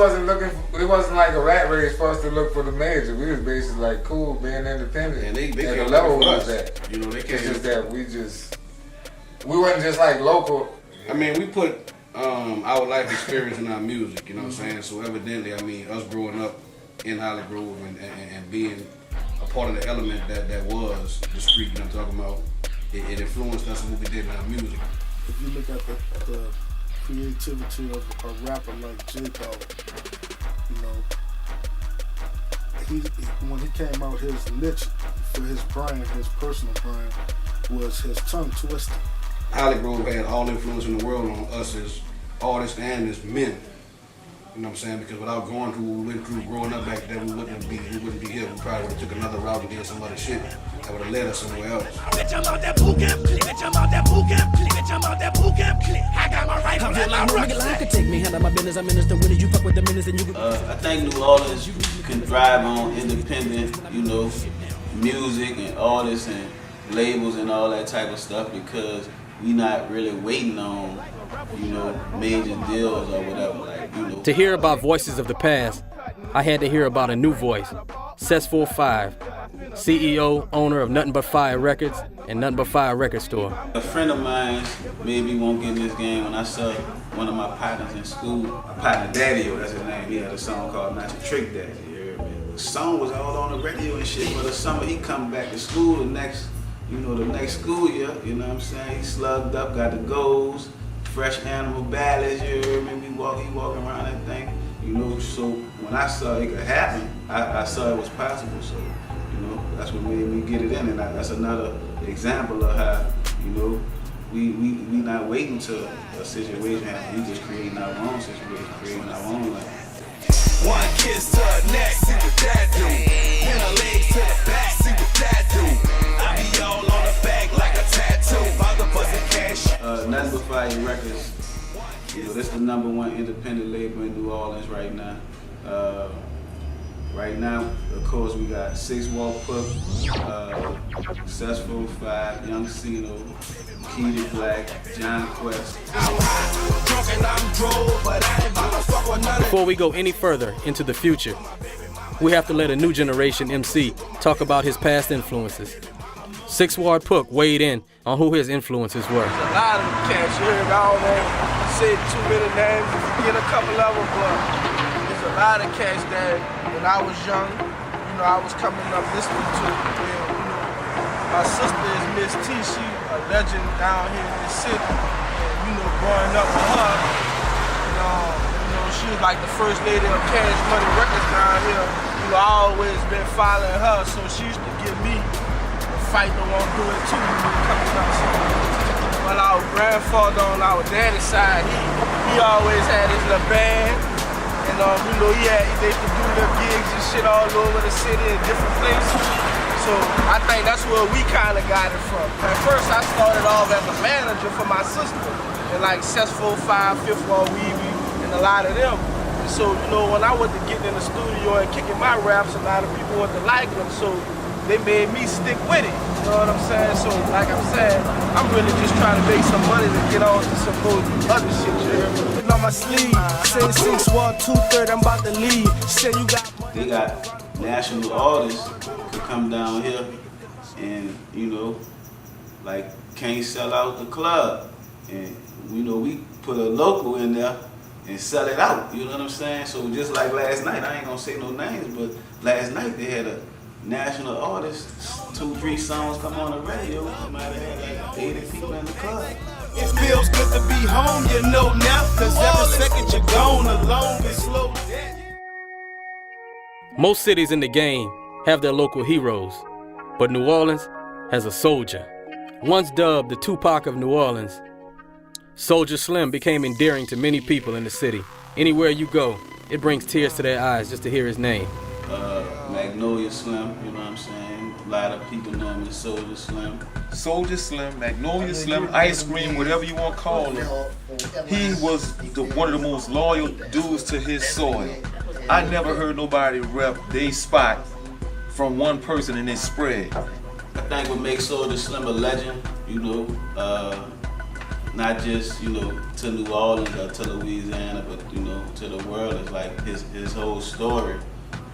It wasn't like a rat race for us to look for the major. We was basically like cool, being independent. And they the level was that. You know, they it's just that we wasn't just like local. We put our life experience in our music, you know what I'm saying? So evidently, us growing up in Holly Grove and being a part of the element that was the street, you know what I'm talking about, it influenced us in what we did in our music. If you look at the creativity of a rapper like J-Dog, when he came out, his niche for his brand, his personal brand, was his tongue twister. Holly Grove had all influence in the world on us as artists and as men. You know what I'm saying? Because without going through what we went through growing up back then, we wouldn't be here. We probably would have took another route and did some other shit that would have led us somewhere else. I think New Orleans can thrive on independent, you know, music and artists and labels and all that type of stuff because we not really waiting on, you know, major deals or whatever. Like, you know. To hear about voices of the past, I had to hear about a new voice, Ses45, CEO, owner of Nothing But Fire Records and Nothing But Fire Record Store. A friend of mine made me won't get in this game when I saw one of my partners in school, my partner Daddy-O, that's his name. He had a song called Master Trick Daddy. You heard me? The song was all on the radio and shit, but the summer he come back to school the next school year, you know what I'm saying? He slugged up, got the goals, fresh animal ballads, you heard me? He walking around that thing, you know, so when I saw it could happen, I saw it was possible, so, you know, that's what made me get it in, and that's another example of how, you know, we not waiting till a situation happens, we just creating our own situation, creating our own life. One kiss to the neck, see what that do. Pin her legs to the back, see what that do. I be all on the back like a tattoo. Father bustin' cash. Nothing But Fire Records. You know, this the #1 independent label in New Orleans right now. Right now, of course, we got 6 Walk Pup, Ses45, Young Cino, Keedy Blakk, John Quest. Before we go any further into the future, we have to let a new generation MC talk about his past influences. 6 Ward Puck weighed in on who his influences were. There's a lot of cats you heard. I don't want to say too many names, get a couple of them, but there's a lot of cats that when I was young, you know, I was coming up listening to. You know, my sister is Miss T. She a legend down here in the city. And, you know, growing up with her, you know, she was like the first lady of Cash Money Records down here. You know, I always been following her, so she used to give me a fight to want to do it too. You know, coming up. So, while our grandfather on our daddy's side, he always had his little band. And you know, they could do little gigs and shit all over the city in different places. So I think that's where we kind of got it from. At first, I started off as a manager for my sister, and like Ses45, 5th Wall Weavy, and a lot of them. And so, you know, when I went to get in the studio and kicking my raps, a lot of people went to like them. So they made me stick with it. You know what I'm saying? So, like I'm saying, I'm really just trying to make some money to get on to some other shit, you hear me? On my sleeve, say 6 1 2 3, I'm about to leave. Say you got. They got national artists to come down here and, you know, like can't sell out the club. And, you know, we put a local in there and sell it out, you know what I'm saying? So just like last night, I ain't gonna say no names, but last night they had a national artist, 2-3 songs come on the radio, somebody had like 80 people in the club. It feels good to be home, you know now, cause every second you're gone alone is slow. Most cities in the game have their local heroes, but New Orleans has a soldier. Once dubbed the Tupac of New Orleans, Soldier Slim became endearing to many people in the city. Anywhere you go, it brings tears to their eyes just to hear his name. Magnolia Slim, you know what I'm saying? A lot of people know him as Soldier Slim. Soldier Slim, Magnolia Slim, Ice Cream, whatever you want to call him. He was one of the most loyal dudes to his soil. I never heard nobody rep their spot from one person and it spread. I think what makes Soldier Slim a legend, you know, not just, you know, to New Orleans or to Louisiana, but, you know, to the world, is like his whole story.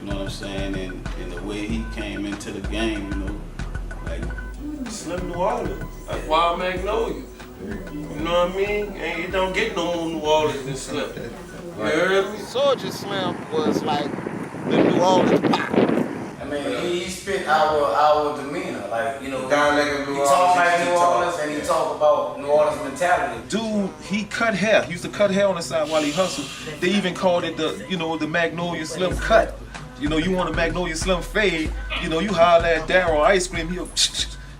You know what I'm saying? And the way he came into the game, you know, like Slim New Orleans. That's Wild Magnolia. You know what I mean? And you don't get no more New Orleans than Slim. You heard me? Soldier Slim was like the New Orleans pop. I mean, he spit our demeanor, like, you know, dialect of New Orleans. He talk like New Orleans and he talk about New Orleans mentality. Dude, he cut hair. He used to cut hair on the side while he hustled. They even called it the Magnolia Slim cut. You know, you want a Magnolia Slim fade, you know, you holler at Darryl Ice Cream, he'll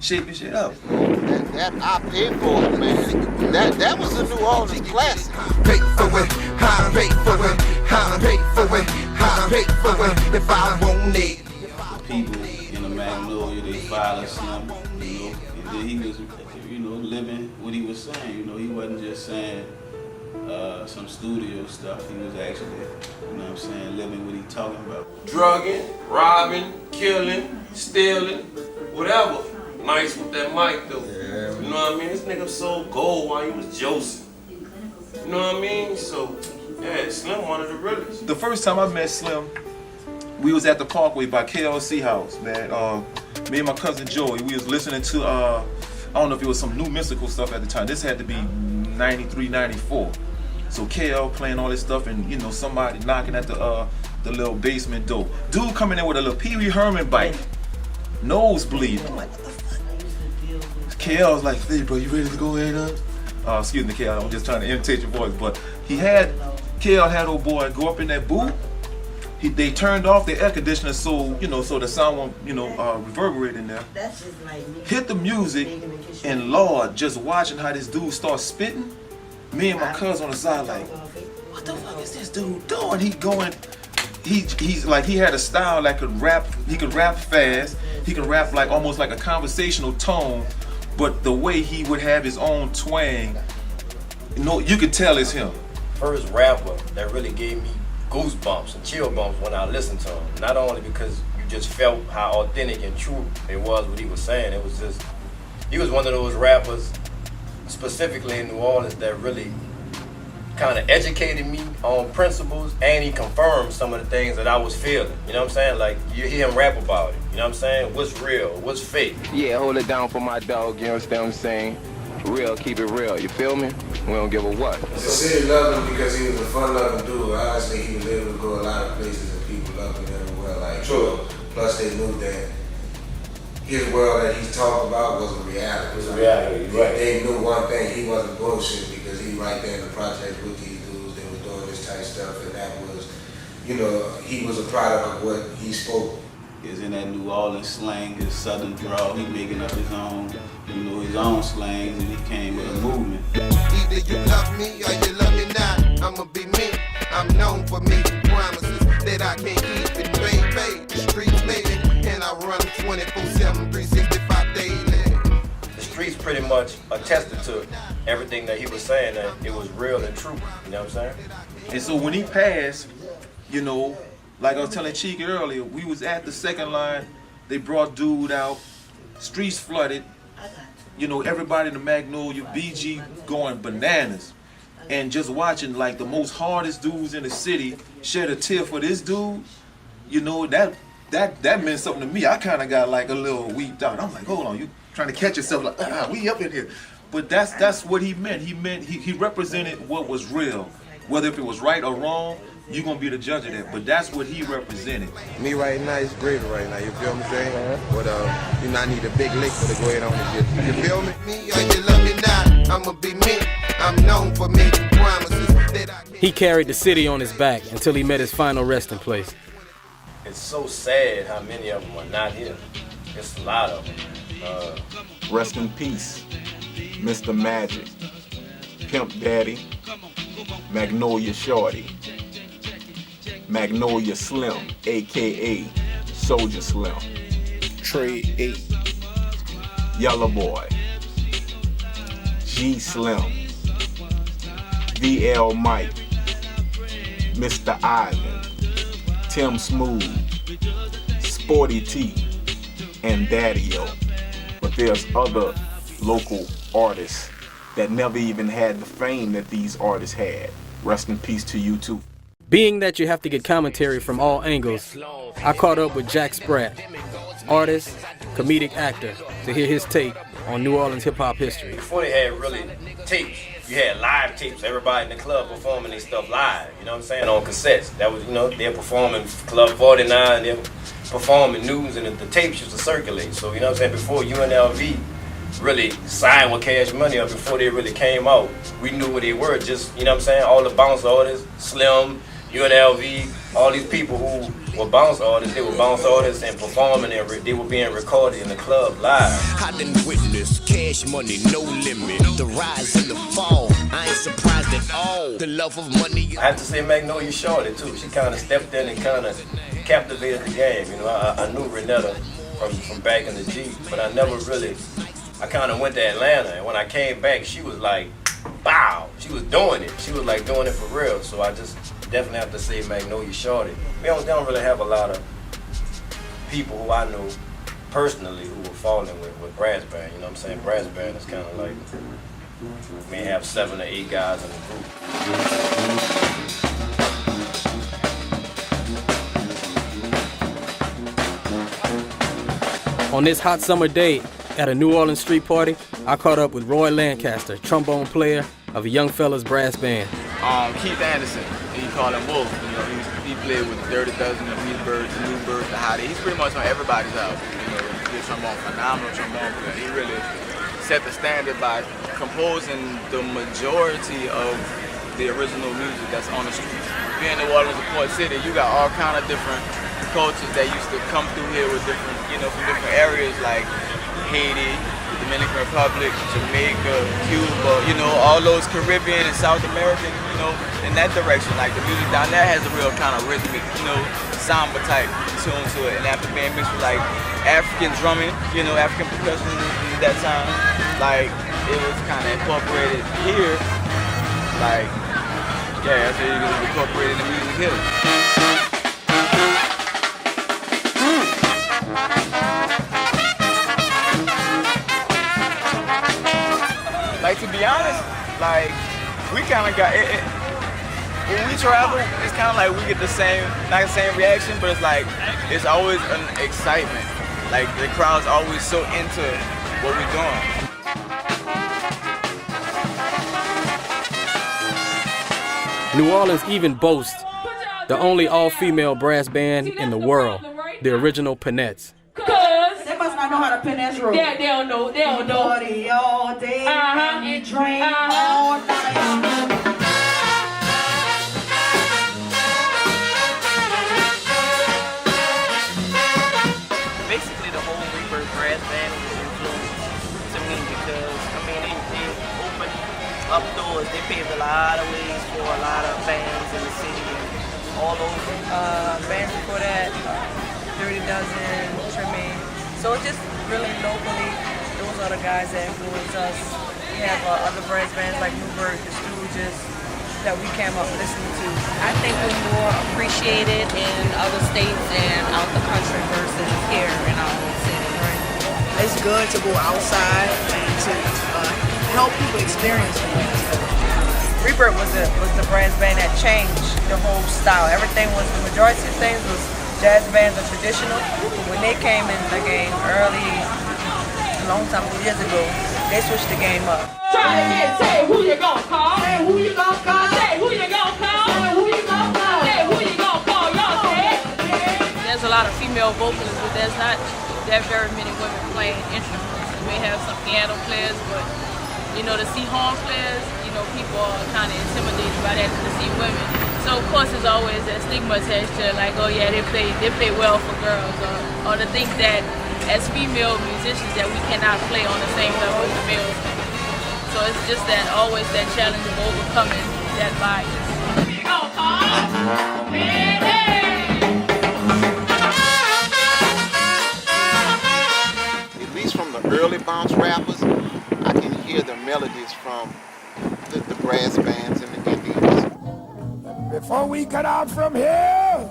shape your shit up. That I paid for it, man. That was a New Orleans classic. Pay for it, I pay for it, I pay for it, I pay for it if I want it. People in the Magnolia, they follow Slim, you know, and then he was, you know, living what he was saying. You know, he wasn't just saying some studio stuff. He was actually, you know what I'm saying, living what he talking about. Drugging, robbing, killing, stealing, whatever. Nice with that mic though. Yeah. You know what I mean? This nigga sold gold while he was Joseph. You know what I mean? So, yeah, Slim one of the realest. The first time I met Slim, we was at the Parkway by KLC House, man. Me and my cousin Joey, we was listening to, I don't know if it was some new mystical stuff at the time. This had to be 93, 94. So KL playing all this stuff and, you know, somebody knocking at the little basement door. Dude coming in with a little Pee Wee Herman bike. Nosebleed. I'm like, what the fuck? KL was like, hey bro, you ready to go in? Excuse me, KL, I'm just trying to imitate your voice. But KL had old boy go up in that booth. They turned off the air conditioner so, you know, so the sound won't, you know, reverberate in there. Hit the music, and Lord, just watching how this dude starts spitting, me and my cousin on the side like, what the fuck is this dude doing? He's like, he had a style that could rap, he could rap fast, he could rap like almost like a conversational tone, but the way he would have his own twang, you know, you could tell it's him. First rapper that really gave me goosebumps and chill bumps when I listened to him. Not only because you just felt how authentic and true it was what he was saying, it was just, he was one of those rappers, specifically in New Orleans, that really kind of educated me on principles, and he confirmed some of the things that I was feeling. You know what I'm saying? Like, you hear him rap about it. You know what I'm saying? What's real? What's fake? Yeah, hold it down for my dog, you understand what I'm saying? Real, keep it real, you feel me? We don't give a what. The city loved him because he was a fun-loving dude. Honestly, he was able to go a lot of places and people loved him everywhere. Like, True. Plus, they knew that his world that he's talking about was a reality. It was a reality, right. They knew one thing, he wasn't bullshit because he right there in the project with these dudes. They were doing this type stuff, and that was, you know, he was a product of what he spoke. Is in that New Orleans slang, his southern drawl, he making up his own, you know, his own slangs, and he came with a movement. Either you love me or you love me not. I'ma be me. I'm known for me. Promises that I can't keep. And baby, the streets made it, and I run 24/7, 365 daily. The streets pretty much attested to everything that he was saying, that it was real and true. You know what I'm saying? And so when he passed, you know, like I was telling Cheeky earlier, we was at the second line, they brought dude out, streets flooded, you know, everybody in the Magnolia, BG going bananas. And just watching like the most hardest dudes in the city shed a tear for this dude, you know, that meant something to me. I kind of got like a little weeped out. I'm like, hold on, you trying to catch yourself like, we up in here. But that's what he meant. He represented what was real. Whether if it was right or wrong, you're going to be the judge of that. But that's what he represented. Me right now is greater right now, you feel what I'm saying? But you know, I need a big lick for to go ahead on and get, you feel me? Me or you love me not. I'ma be me. I'm known for me. Promises that I can't. He carried the city on his back until he met his final resting place. It's so sad how many of them are not here. It's a lot of them. Rest in peace, Mr. Magic, Pimp Daddy, Magnolia Shorty, Magnolia Slim, a.k.a. Soldier Slim, Trey 8, Yellow Boy, G Slim, VL Mike, Mr. Ivan, Tim Smooth, Sporty T, and Daddy-O. But there's other local artists that never even had the fame that these artists had. Rest in peace to you too. Being that you have to get commentary from all angles, I caught up with Jack Spratt, artist, comedic actor, to hear his take on New Orleans hip-hop history. Before they had really tapes, you had live tapes. Everybody in the club performing their stuff live, you know what I'm saying, on cassettes. That was, you know, they're performing Club 49, they're performing news, and the tapes used to circulate. So, you know what I'm saying, before UNLV really signed with Cash Money, or before they really came out, we knew what they were. Just, you know what I'm saying, all the bounce artists, Slim, UNLV, all these people who were bounce artists. They were bounce artists and performing, and they were being recorded in the club live. I done witnessed cash money, no limit. The rise and the fall, I ain't surprised at all. The love of money. I have to say Magnolia Shorty too. She kind of stepped in and kind of captivated the game. You know, I knew Renetta from back in the G, but I never really. I kind of went to Atlanta, and when I came back, she was like, wow, she was doing it. She was like doing it for real. So I just definitely have to say Magnolia Shorty. They don't really have a lot of people who I know personally who were falling with brass band. You know what I'm saying? Brass band is kind of like, we may have 7 or 8 guys in the group. On this hot summer day at a New Orleans street party, I caught up with Roy Lancaster, trombone player of a Young Fellas brass band. Keith Anderson, he called him Wolf. You know, he played with the Dirty Dozen, the Wheatbirds, the Newbirds, the Hottie. He's pretty much on everybody's album. You know, he's a trombone, phenomenal trombone player. He really set the standard by composing the majority of the original music that's on the streets. Being in New Orleans, a port city, you got all kind of different cultures that used to come through here with different, you know, from different areas like Haiti, the Dominican Republic, Jamaica, Cuba, you know, all those Caribbean and South American, you know, in that direction. Like the music down there has a real kind of rhythmic, you know, samba type tune to it. And after being mixed with like African drumming, you know, African percussion at that time, like it was kind of incorporated here. Like, yeah, that's how you can incorporate in the music here. Like, to be honest, like, we kind of got it. When we travel, it's kind of like we get the same, not the same reaction, but it's like, it's always an excitement. Like, the crowd's always so into what we're doing. New Orleans even boasts the only all-female brass band in the world, the original Peanettes. They must not know how to Peanettes roll. Yeah, they don't know. They don't know. Party all day and drink all night. Basically, the whole Rebirth brass band was an influence to me because, I mean, they opened up doors. They paved a lot of ways for a lot of bands in the city and all over. Bands before that, Dirty Dozen, Trimming. So just really locally, those are the guys that influence us. We have other brass bands like Newburgh, the Stooges, that we came up listening to. I think we're more appreciated in other states and out the country versus here in our own city. Right? It's good to go outside and to help people experience things. Rebirth was the brass band that changed the whole style. Everything was, the majority of things was jazz bands are traditional. But when they came in the game early, a long time, years ago, they switched the game up. Try it again. Say who you gonna call. Say who you gonna call. Say who you gonna call. Say who you gonna call. Say who you gonna call. Y'all say it. There's a lot of female vocalists, but there's not that very many women playing instruments. We may have some piano players, but you know, to see horn players, you know, people are kind of intimidated by that to see women. So of course, there's always that stigma attached to like, oh yeah, they play well for girls, or to think that as female musicians that we cannot play on the same level as the males. So it's just that always that challenge of overcoming that bias. At least from the early bounce rappers, I can hear the melodies from the brass bands and the Indians. Before we cut out from here,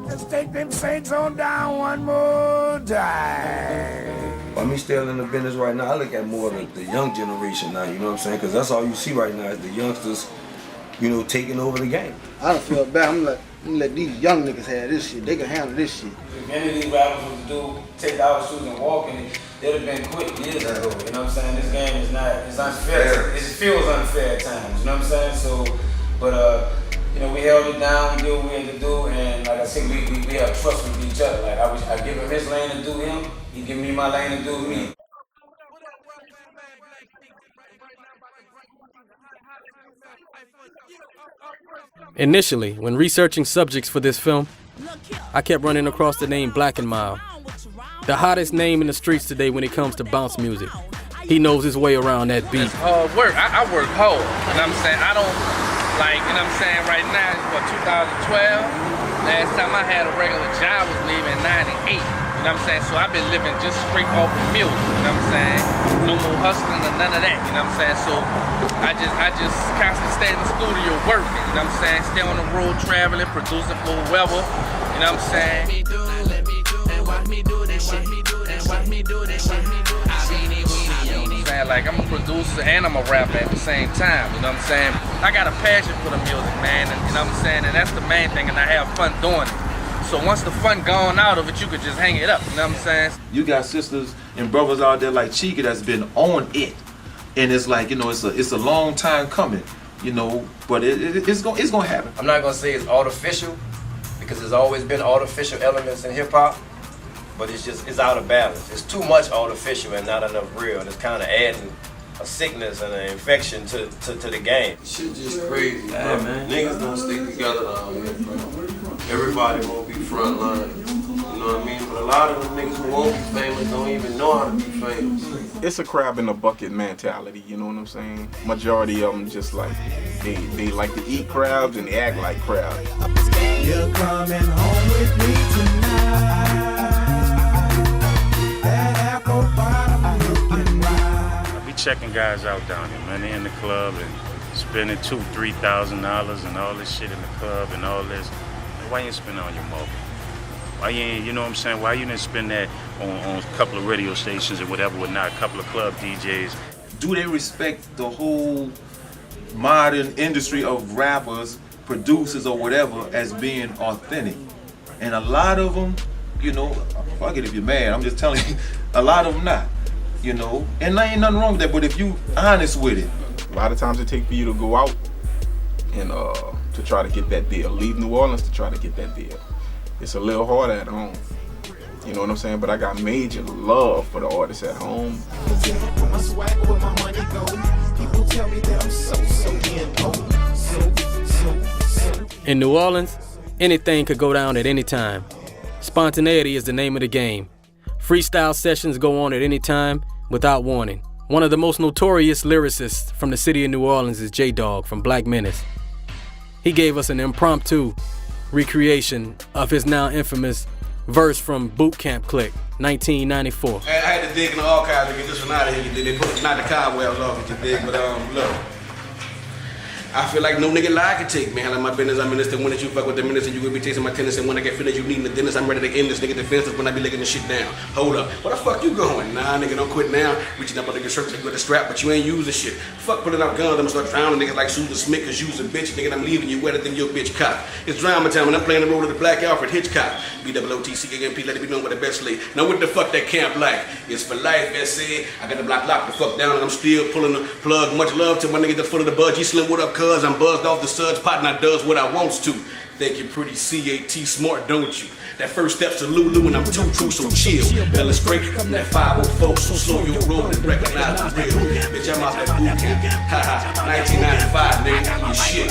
let's take them saints on down one more time. I mean, still in the business right now, I look at more of the young generation now, you know what I'm saying? Because that's all you see right now is the youngsters, you know, taking over the game. I don't feel bad. I'm like, let these young niggas have this shit. They can handle this shit. If any of these rappers was to do, take our shoes and walk in it, they'd have been quit years ago. You know what I'm saying? This game is not, it's unfair. It feels unfair at times. You know what I'm saying? So, but you know, we held it down. We did what we had to do, and like I said, we have trust with each other. Like I give him his lane to do him. He give me my lane to do me. Initially, when researching subjects for this film, I kept running across the name Blakk & Mild, the hottest name in the streets today when it comes to bounce music. He knows his way around that beat. Work. I work hard. You know what I'm saying? I don't, like, you know what I'm saying, right now, it's what, 2012? Last time I had a regular job was leaving in 98. You know what I'm saying? So I've been living just straight off of music. You know what I'm saying? No more hustling or none of that. You know what I'm saying? So I just constantly stay in the studio working. You know what I'm saying? Stay on the road traveling, producing for whoever. You know what I'm saying? Watch me do this shit. Watch me do this shit. Like, I'm a producer and I'm a rapper at the same time, you know what I'm saying? I got a passion for the music, man, and you know what I'm saying? And that's the main thing, and I have fun doing it. So once the fun gone out of it, you could just hang it up, you know what I'm saying? You got sisters and brothers out there like Chica that's been on it. And it's like, you know, it's a long time coming, you know, but it's gonna happen. I'm not gonna say it's artificial, because there's always been artificial elements in hip hop. But it's out of balance. It's too much artificial and not enough real, and it's kind of adding a sickness and an infection to the game. Shit just crazy, bro. Man. Niggas don't stick together down here, bro. Everybody won't be front line. You know what I mean? But a lot of them niggas who won't be famous don't even know how to be famous. It's a crab in a bucket mentality, you know what I'm saying? Majority of them just like, they like to eat crabs and they act like crabs. You're coming home with me tonight. I be checking guys out down here, man. They in the club and spending $2,000-$3,000 and all this shit in the club and all this. Why you ain't spend it on your mobile? Why you ain't, you know what I'm saying? Why you didn't spend that on a couple of radio stations and whatever, a couple of club DJs? Do they respect the whole modern industry of rappers, producers or whatever as being authentic? And a lot of them, you know, fuck it if you're mad, I'm just telling you, a lot of them not, you know, and there ain't nothing wrong with that, but if you honest with it. A lot of times it takes for you to go out and to try to get that deal, leave New Orleans to try to get that deal. It's a little harder at home, you know what I'm saying, but I got major love for the artists at home. In New Orleans, anything could go down at any time. Spontaneity is the name of the game. Freestyle sessions go on at any time without warning. One of the most notorious lyricists from the city of New Orleans is J-Dog from Black Menace. He gave us an impromptu recreation of his now infamous verse from Boot Camp Click, 1994. I had to dig in the archives to get this one out of here. They put not the cobwebs off it, you dig, but look. I feel like no nigga lie I can take, man. Like my business, I'm in this. The one that you fuck with the minutes and you will be tasting my tennis. And when I get finished, you needing the dentist, I'm ready to end this nigga defenseless when I be licking this shit down. Hold up, where the fuck you going? Nah, nigga, don't quit now. Reaching up under your shirt to get the strap, but you ain't using shit. Fuck pulling out guns, I'ma start drowning niggas like Susan Smith, cause you's a bitch. Nigga, I'm leaving you wetter than your bitch cock. It's drama time when I'm playing the role of the Black Alfred Hitchcock. BOOTCAMP, let it be known by the best league. Now what the fuck that camp like? It's for life, SA. I got the block locked the fuck down and I'm still pulling the plug. Much love to my nigga that's full of the budgie. Slim, what up, cuz? I'm buzzed off the suds, pot and I does what I wants to. Think you're pretty CAT smart, don't you? That first step's to Lulu and I'm too true, so chill. Illustrate from that 504, so slow your roll and recognize the real. Bitch, I'm out that boot camp. Haha, 1995, nigga, you shit.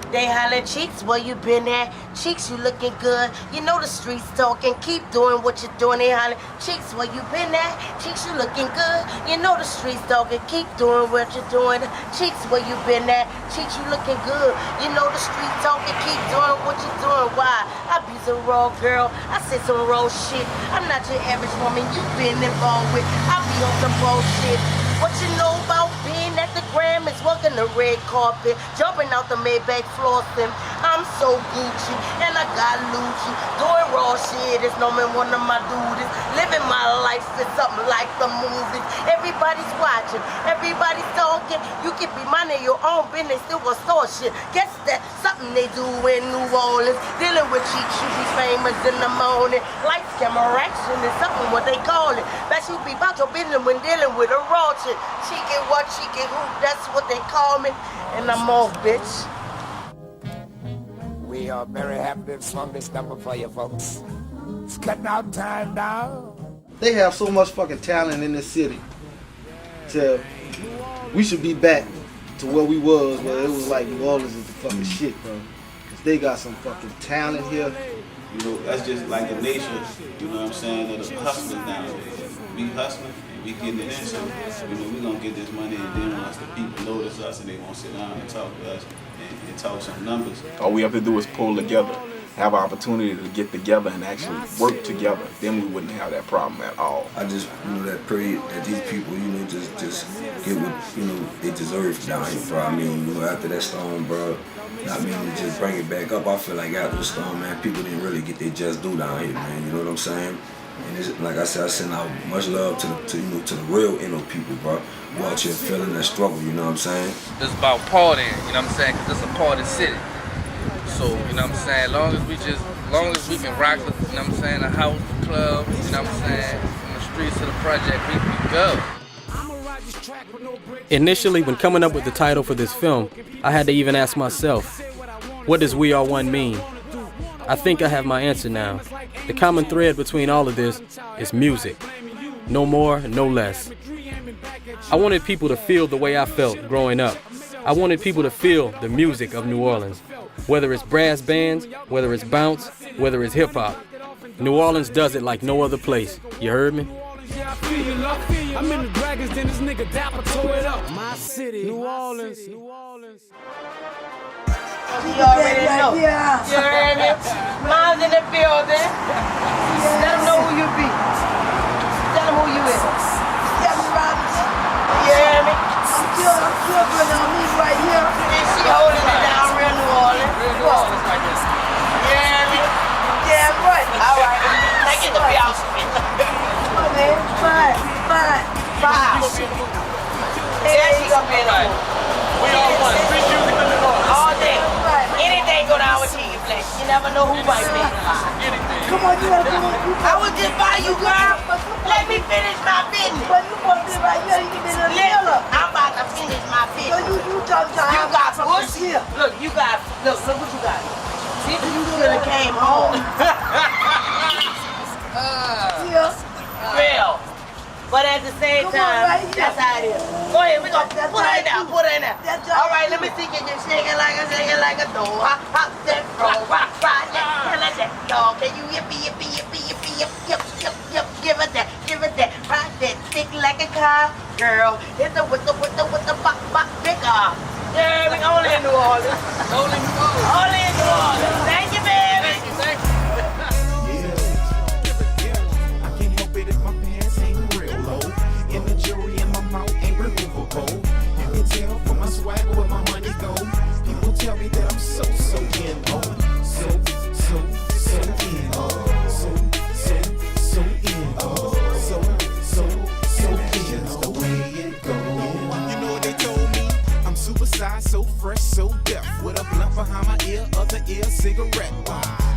They hollering, Cheeks, where you been at? Cheeks, you looking good. You know the streets talking. Keep doing what you're doing. They hollering, Cheeks, where you been at? Cheeks, you looking good. You know the streets talking. Keep doing what you're doing. Cheeks, where you been at? Cheeks, you looking good. You know the streets talking. Keep doing what you're doing. Why? I be some raw girl. I said some raw shit. I'm not your average woman you been involved with. I be on some bullshit. What you know about being at the Gram is walking the red carpet, jumping out the Maybach flossing. I'm so Gucci, and I got Lucci. Doing raw shit is no man one of my duties. Living my life is something like the movies. Everybody's watching, everybody's talking. You can be minding your own business, still gonna start shit. Guess that's something they do in New Orleans. Dealing with cheeks, you be famous in the morning. Lights, camera, action is something what they call it. Bet you be about your business when dealing with a raw shit. Cheeky what, cheeky who, that's what they call me. And I'm off, bitch. We are very happy to have swung this number for you folks. It's cutting out time now. They have so much fucking talent in this city. We should be back to where we was, where it was like New Orleans is the fucking shit, bro. 'Cause they got some fucking talent here. You know, that's just like the nature, you know what I'm saying, of the hustlers nowadays. We hustling and we getting it in, so, you know, we gonna get this money, and then once the people notice us and they won't sit down and talk to us and talk some numbers. All we have to do is pull together, have an opportunity to get together and actually work together. Then we wouldn't have that problem at all. I just, that pray that these people, just get what, they deserve down here, bro. I mean, after that storm, bro, I mean, just bring it back up. I feel like after the storm, man, people didn't really get their just due down here, man. You know what I'm saying? And it's, like I said, I send out much love to the real NO people, bro. Who out here feeling that struggle, you know what I'm saying? It's about partying, you know what I'm saying? Because it's a party city. So, you know what I'm saying? Long as we can rock the, you know what I'm saying, the house, the club, you know what I'm saying? From the streets to the project, we can go. Initially, when coming up with the title for this film, I had to even ask myself, what does We Are One mean? I think I have my answer now. The common thread between all of this is music. No more, no less. I wanted people to feel the way I felt growing up. I wanted people to feel the music of New Orleans. Whether it's brass bands, whether it's bounce, whether it's hip hop. New Orleans does it like no other place. You heard me? I'm in the Dragons, then this nigga Dapper tore it up. My city, New Orleans. You already know. Yeah. You heard me? Mine's in the building. Let them know who you be. Tell them who you is. You hear me? I'm still good on me right here. And she holding it down real New Orleans. Real New Orleans like this. You hear me? Damn right. All right. Now get the bill. Come on, man. Five. There she gonna be in the mood. We all want free music in the North. All day. Anything go down with TV Blakk. You never know who might be. Come on, you gotta come on. I was just by you, girl. Let me finish my business. But you supposed to be right here. You been a little. I'm about to finish my business. So you got pussy. Look, look what you got. See, you should have came home. Real. But at the same time, that's how it is. Go ahead, we gonna put her in there, All right, let me see you just shake it like a door. Hop, step, roll, rock, ride that, tell her that. Dog, can you yippee, give it that, ride that, stick like a car, girl. Hit the with the pop, big car. Yeah, we only in New Orleans. Only in New Orleans. Thank you, baby. Thank you. You can tell from my swagger where my money go. People tell me that I'm so in-o. So in-o. So in-o. So in-o. The way it goes. You know what they told me? I'm super size, so fresh, so deaf. With a blunt behind my ear, other ear, cigarette.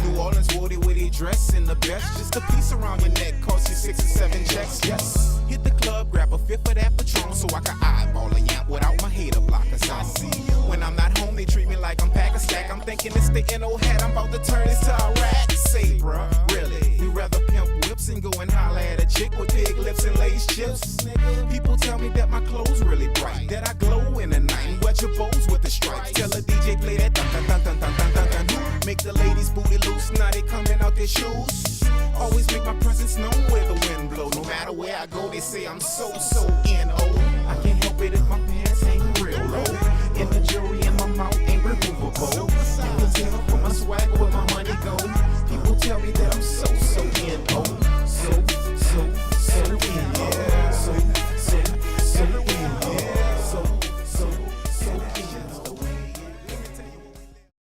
New Orleans wore it with a dress in the best. Just a piece around your neck, cost you 6 or 7 checks. Yes. Hit the club, grab a fifth of that Patron so I can eyeball a yap without my hater blockers. I see when I'm not home, they treat me like I'm pack a stack. I'm thinking it's the NO hat, I'm about to turn this to Iraq. Say, bruh, really? We rather pimp whips and go and holler at a chick with big lips and lace chips. People tell me that my clothes really bright, that I glow in the night and wet your bows with the stripes. Tell a DJ play that dun dun dun dun dun dun dun dun. Make the ladies booty loose, now they coming out their shoes. Always make my presence known where the wind blow. No matter where I go, they say I'm so N-O. I can't help it if my pants hang real low. And the jewelry in my mouth ain't removable. You can tell from my swagger where my money go.